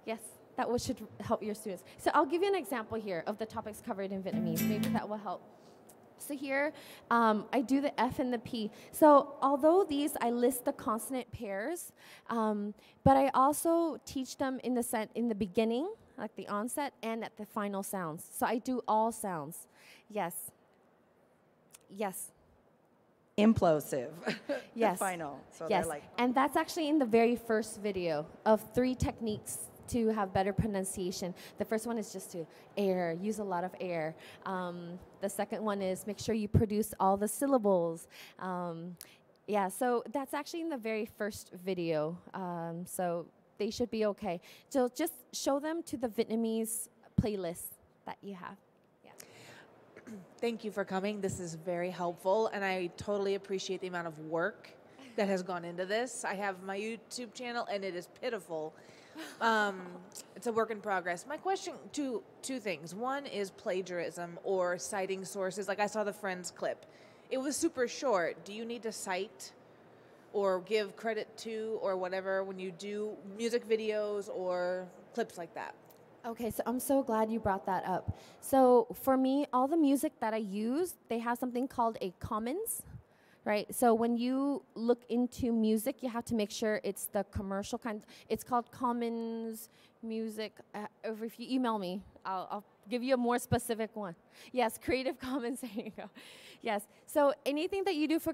Speaker 16: yes, that should help your students. So I'll give you an example here of the topics covered in Vietnamese. Maybe that will help. So here, I do the F and the P. So although these, I list the consonant pairs, but I also teach them in the beginning, like the onset, and at the final sounds. So I do all sounds. Yes. Yes.
Speaker 4: Implosive.
Speaker 16: Yes.
Speaker 4: The final. So
Speaker 16: yes.
Speaker 4: they're like,
Speaker 16: And that's actually in the very first video of 3 techniques to have better pronunciation. The first one is just to use a lot of air. The second one is make sure you produce all the syllables. Yeah, so that's actually in the very first video. So they should be okay. So just show them to the Vietnamese playlist that you have.
Speaker 6: Thank you for coming. This is very helpful, and I totally appreciate the amount of work that has gone into this. I have my YouTube channel, and it is pitiful. It's a work in progress. My question, two things. One is plagiarism or citing sources. Like I saw the Friends clip. It was super short. Do you need to cite or give credit to or whatever when you do music videos or clips like that?
Speaker 16: Okay, so I'm so glad you brought that up. So for me, all the music that I use, they have something called a commons, right? So when you look into music, you have to make sure it's the commercial kind. It's called commons music. If you email me, I'll give you a more specific one. Yes, Creative Commons, there you go. Yes, so anything that you do for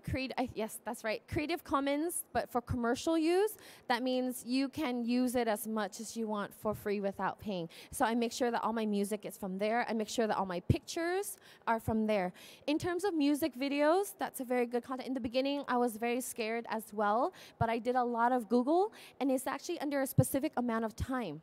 Speaker 16: yes, that's right, Creative Commons, but for commercial use, that means you can use it as much as you want for free without paying. So I make sure that all my music is from there. I make sure that all my pictures are from there. In terms of music videos, that's a very good content. In the beginning, I was very scared as well, but I did a lot of Google, and it's actually under a specific amount of time.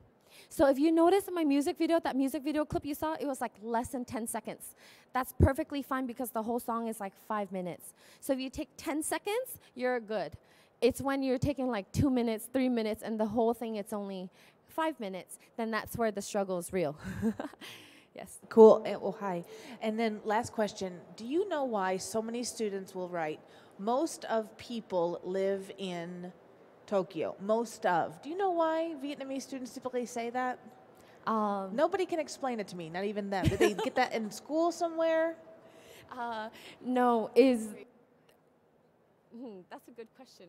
Speaker 16: So if you notice in my music video, that music video clip you saw, it was like less than 10 seconds. That's perfectly fine because the whole song is like 5 minutes. So if you take 10 seconds, you're good. It's when you're taking like 2 minutes, 3 minutes, and the whole thing, it's only 5 minutes, then that's where the struggle is real. Yes.
Speaker 6: Cool. Well, hi. And then last question. Do you know why so many students will write, most of people live in Tokyo, most of. Do you know why Vietnamese students typically say that? Nobody can explain it to me, not even them. Did they get that in school somewhere?
Speaker 16: No, that's a good question.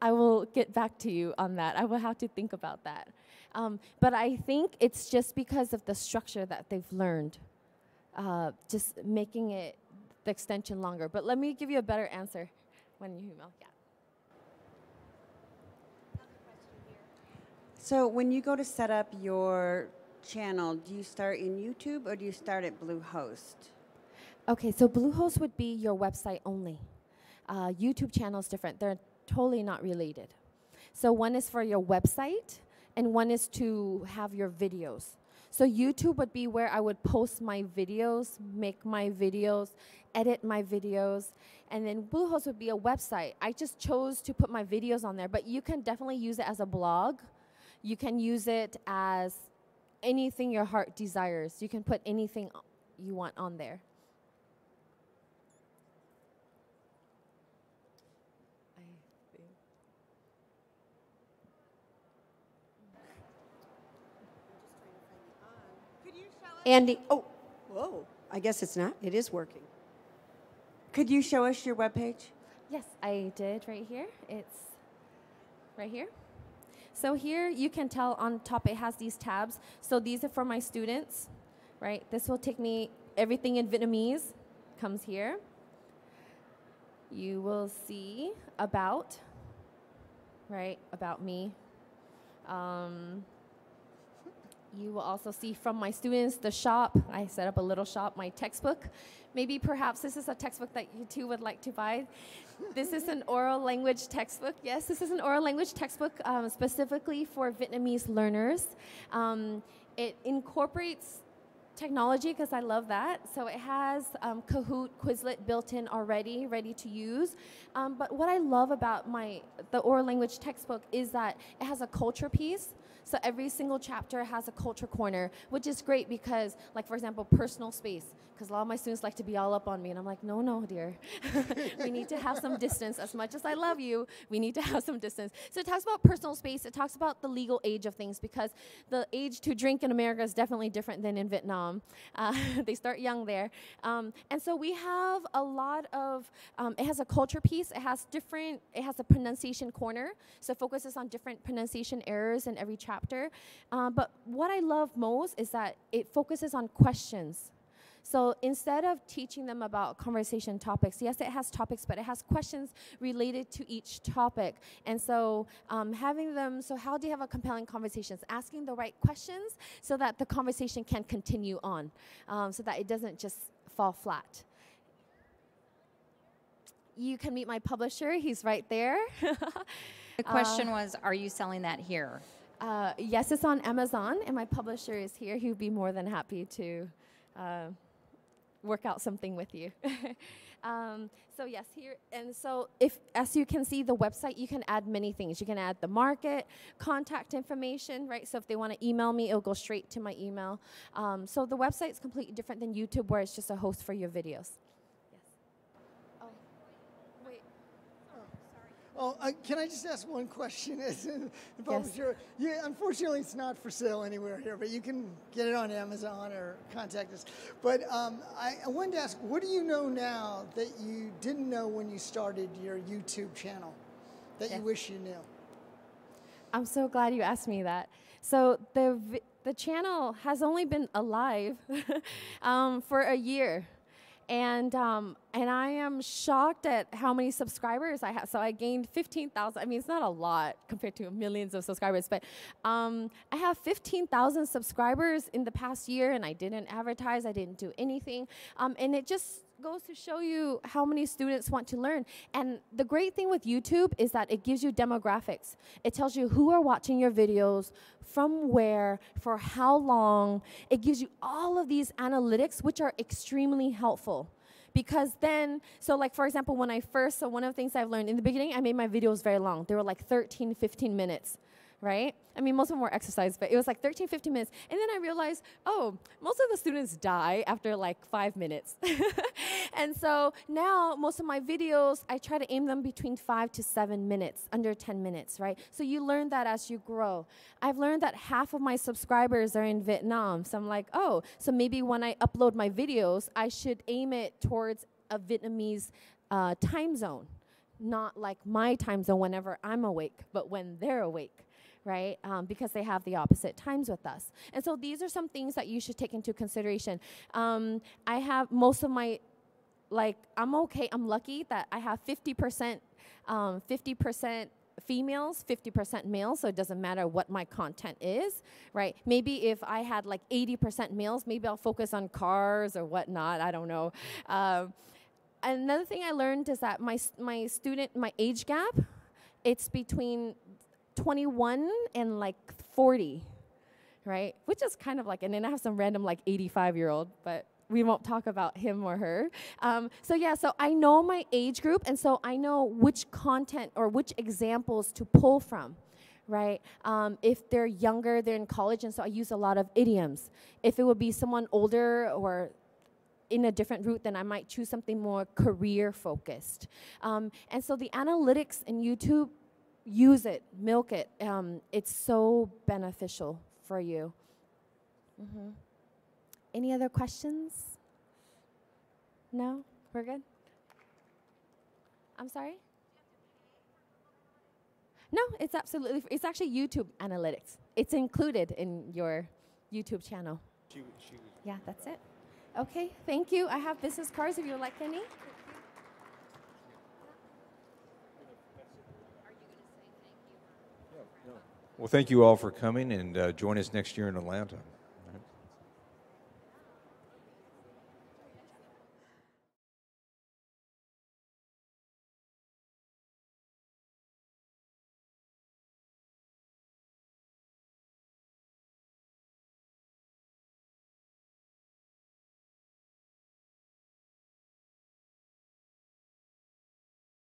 Speaker 16: I will get back to you on that. I will have to think about that. But I think it's just because of the structure that they've learned, just making it the extension longer. But let me give you a better answer when you email. Yeah.
Speaker 7: So when you go to set up your channel, do you start in YouTube or do you start at Bluehost?
Speaker 16: Okay, so Bluehost would be your website only. YouTube channel is different. They're totally not related. So one is for your website, and one is to have your videos. So YouTube would be where I would post my videos, make my videos, edit my videos, and then Bluehost would be a website. I just chose to put my videos on there, but you can definitely use it as a blog. You can use it as anything your heart desires. You can put anything you want on there.
Speaker 7: Andy, oh, whoa, I guess it's not. It is working. Could you show us your webpage?
Speaker 16: Yes, I did right here. It's right here. So here you can tell on top it has these tabs. So these are for my students. right? This will take me, everything in Vietnamese comes here. You will see about, right, about me. You will also see from my students the shop. I set up a little shop, my textbook. Maybe perhaps this is a textbook that you too would like to buy. This is an oral language textbook. Yes, this is an oral language textbook specifically for Vietnamese learners. It incorporates technology because I love that. So it has Kahoot, Quizlet built in already, ready to use. But what I love about the oral language textbook is that it has a culture piece. So every single chapter has a culture corner, which is great because, like, for example, personal space, because a lot of my students like to be all up on me, and I'm like, no, no, dear. We need to have some distance. As much as I love you, we need to have some distance. So it talks about personal space. It talks about the legal age of things because the age to drink in America is definitely different than in Vietnam. They start young there. And so we have a lot of, it has a culture piece. It has a pronunciation corner. So it focuses on different pronunciation errors in every chapter. But what I love most is that it focuses on questions. So instead of teaching them about conversation topics, yes, it has topics, but it has questions related to each topic. And so having them, so how do you have a compelling conversation? Asking the right questions so that the conversation can continue on, so that it doesn't just fall flat. You can meet my publisher. He's right there.
Speaker 3: The question was, are you selling that here?
Speaker 16: Yes, it's on Amazon, and my publisher is here. He would be more than happy to work out something with you. So yes, here, and so as you can see, the website, you can add many things. You can add the market, contact information, right? So if they want to email me, it'll go straight to my email. So the website is completely different than YouTube, where it's just a host for your videos.
Speaker 2: Oh, can I just ask one question as the publisher? Yes. Yeah, unfortunately, it's not for sale anywhere here, but you can get it on Amazon or contact us. But I wanted to ask, what do you know now that you didn't know when you started your YouTube channel that you wish you knew?
Speaker 16: I'm so glad you asked me that. So the channel has only been alive for a year. And I am shocked at how many subscribers I have. So I gained 15,000. I mean, it's not a lot compared to millions of subscribers, but I have 15,000 subscribers in the past year, and I didn't advertise. I didn't do anything. And it just goes to show you how many students want to learn. And the great thing with YouTube is that it gives you demographics. It tells you who are watching your videos, from where, for how long. It gives you all of these analytics, which are extremely helpful. Because then, so like for example, when I first, so one of the things I've learned, in the beginning, I made my videos very long. They were like 13, 15 minutes. Right? I mean, most of them were exercise, but it was like 13, 15 minutes. And then I realized, oh, most of the students die after like 5 minutes. And so now most of my videos, I try to aim them between 5 to 7 minutes, under 10 minutes, right? So you learn that as you grow. I've learned that half of my subscribers are in Vietnam. So I'm like, oh, so maybe when I upload my videos, I should aim it towards a Vietnamese time zone. Not like my time zone whenever I'm awake, but when they're awake. Right? Because they have the opposite times with us. And so these are some things that you should take into consideration. I have most of my, like, I'm lucky that I have 50% females, 50% males, so it doesn't matter what my content is, right? Maybe if I had like 80% males, maybe I'll focus on cars or whatnot, I don't know. Another thing I learned is that my age gap, it's between 21 and like 40, right? Which is kind of like, and then I have some random like 85-year-old, but we won't talk about him or her. So I know my age group, and so I know which content or which examples to pull from, right? If they're younger, they're in college, and so I use a lot of idioms. If it would be someone older or in a different route, then I might choose something more career-focused. And so the analytics in YouTube, use it, milk it. It's so beneficial for you. Any other questions? No? We're good? I'm sorry? No, it's absolutely, it's actually YouTube analytics. It's included in your YouTube channel.
Speaker 12: She was
Speaker 16: Yeah, that's it. Okay, thank you. I have business cards if you would like any.
Speaker 12: Well, thank you all for coming, and join us next year in Atlanta.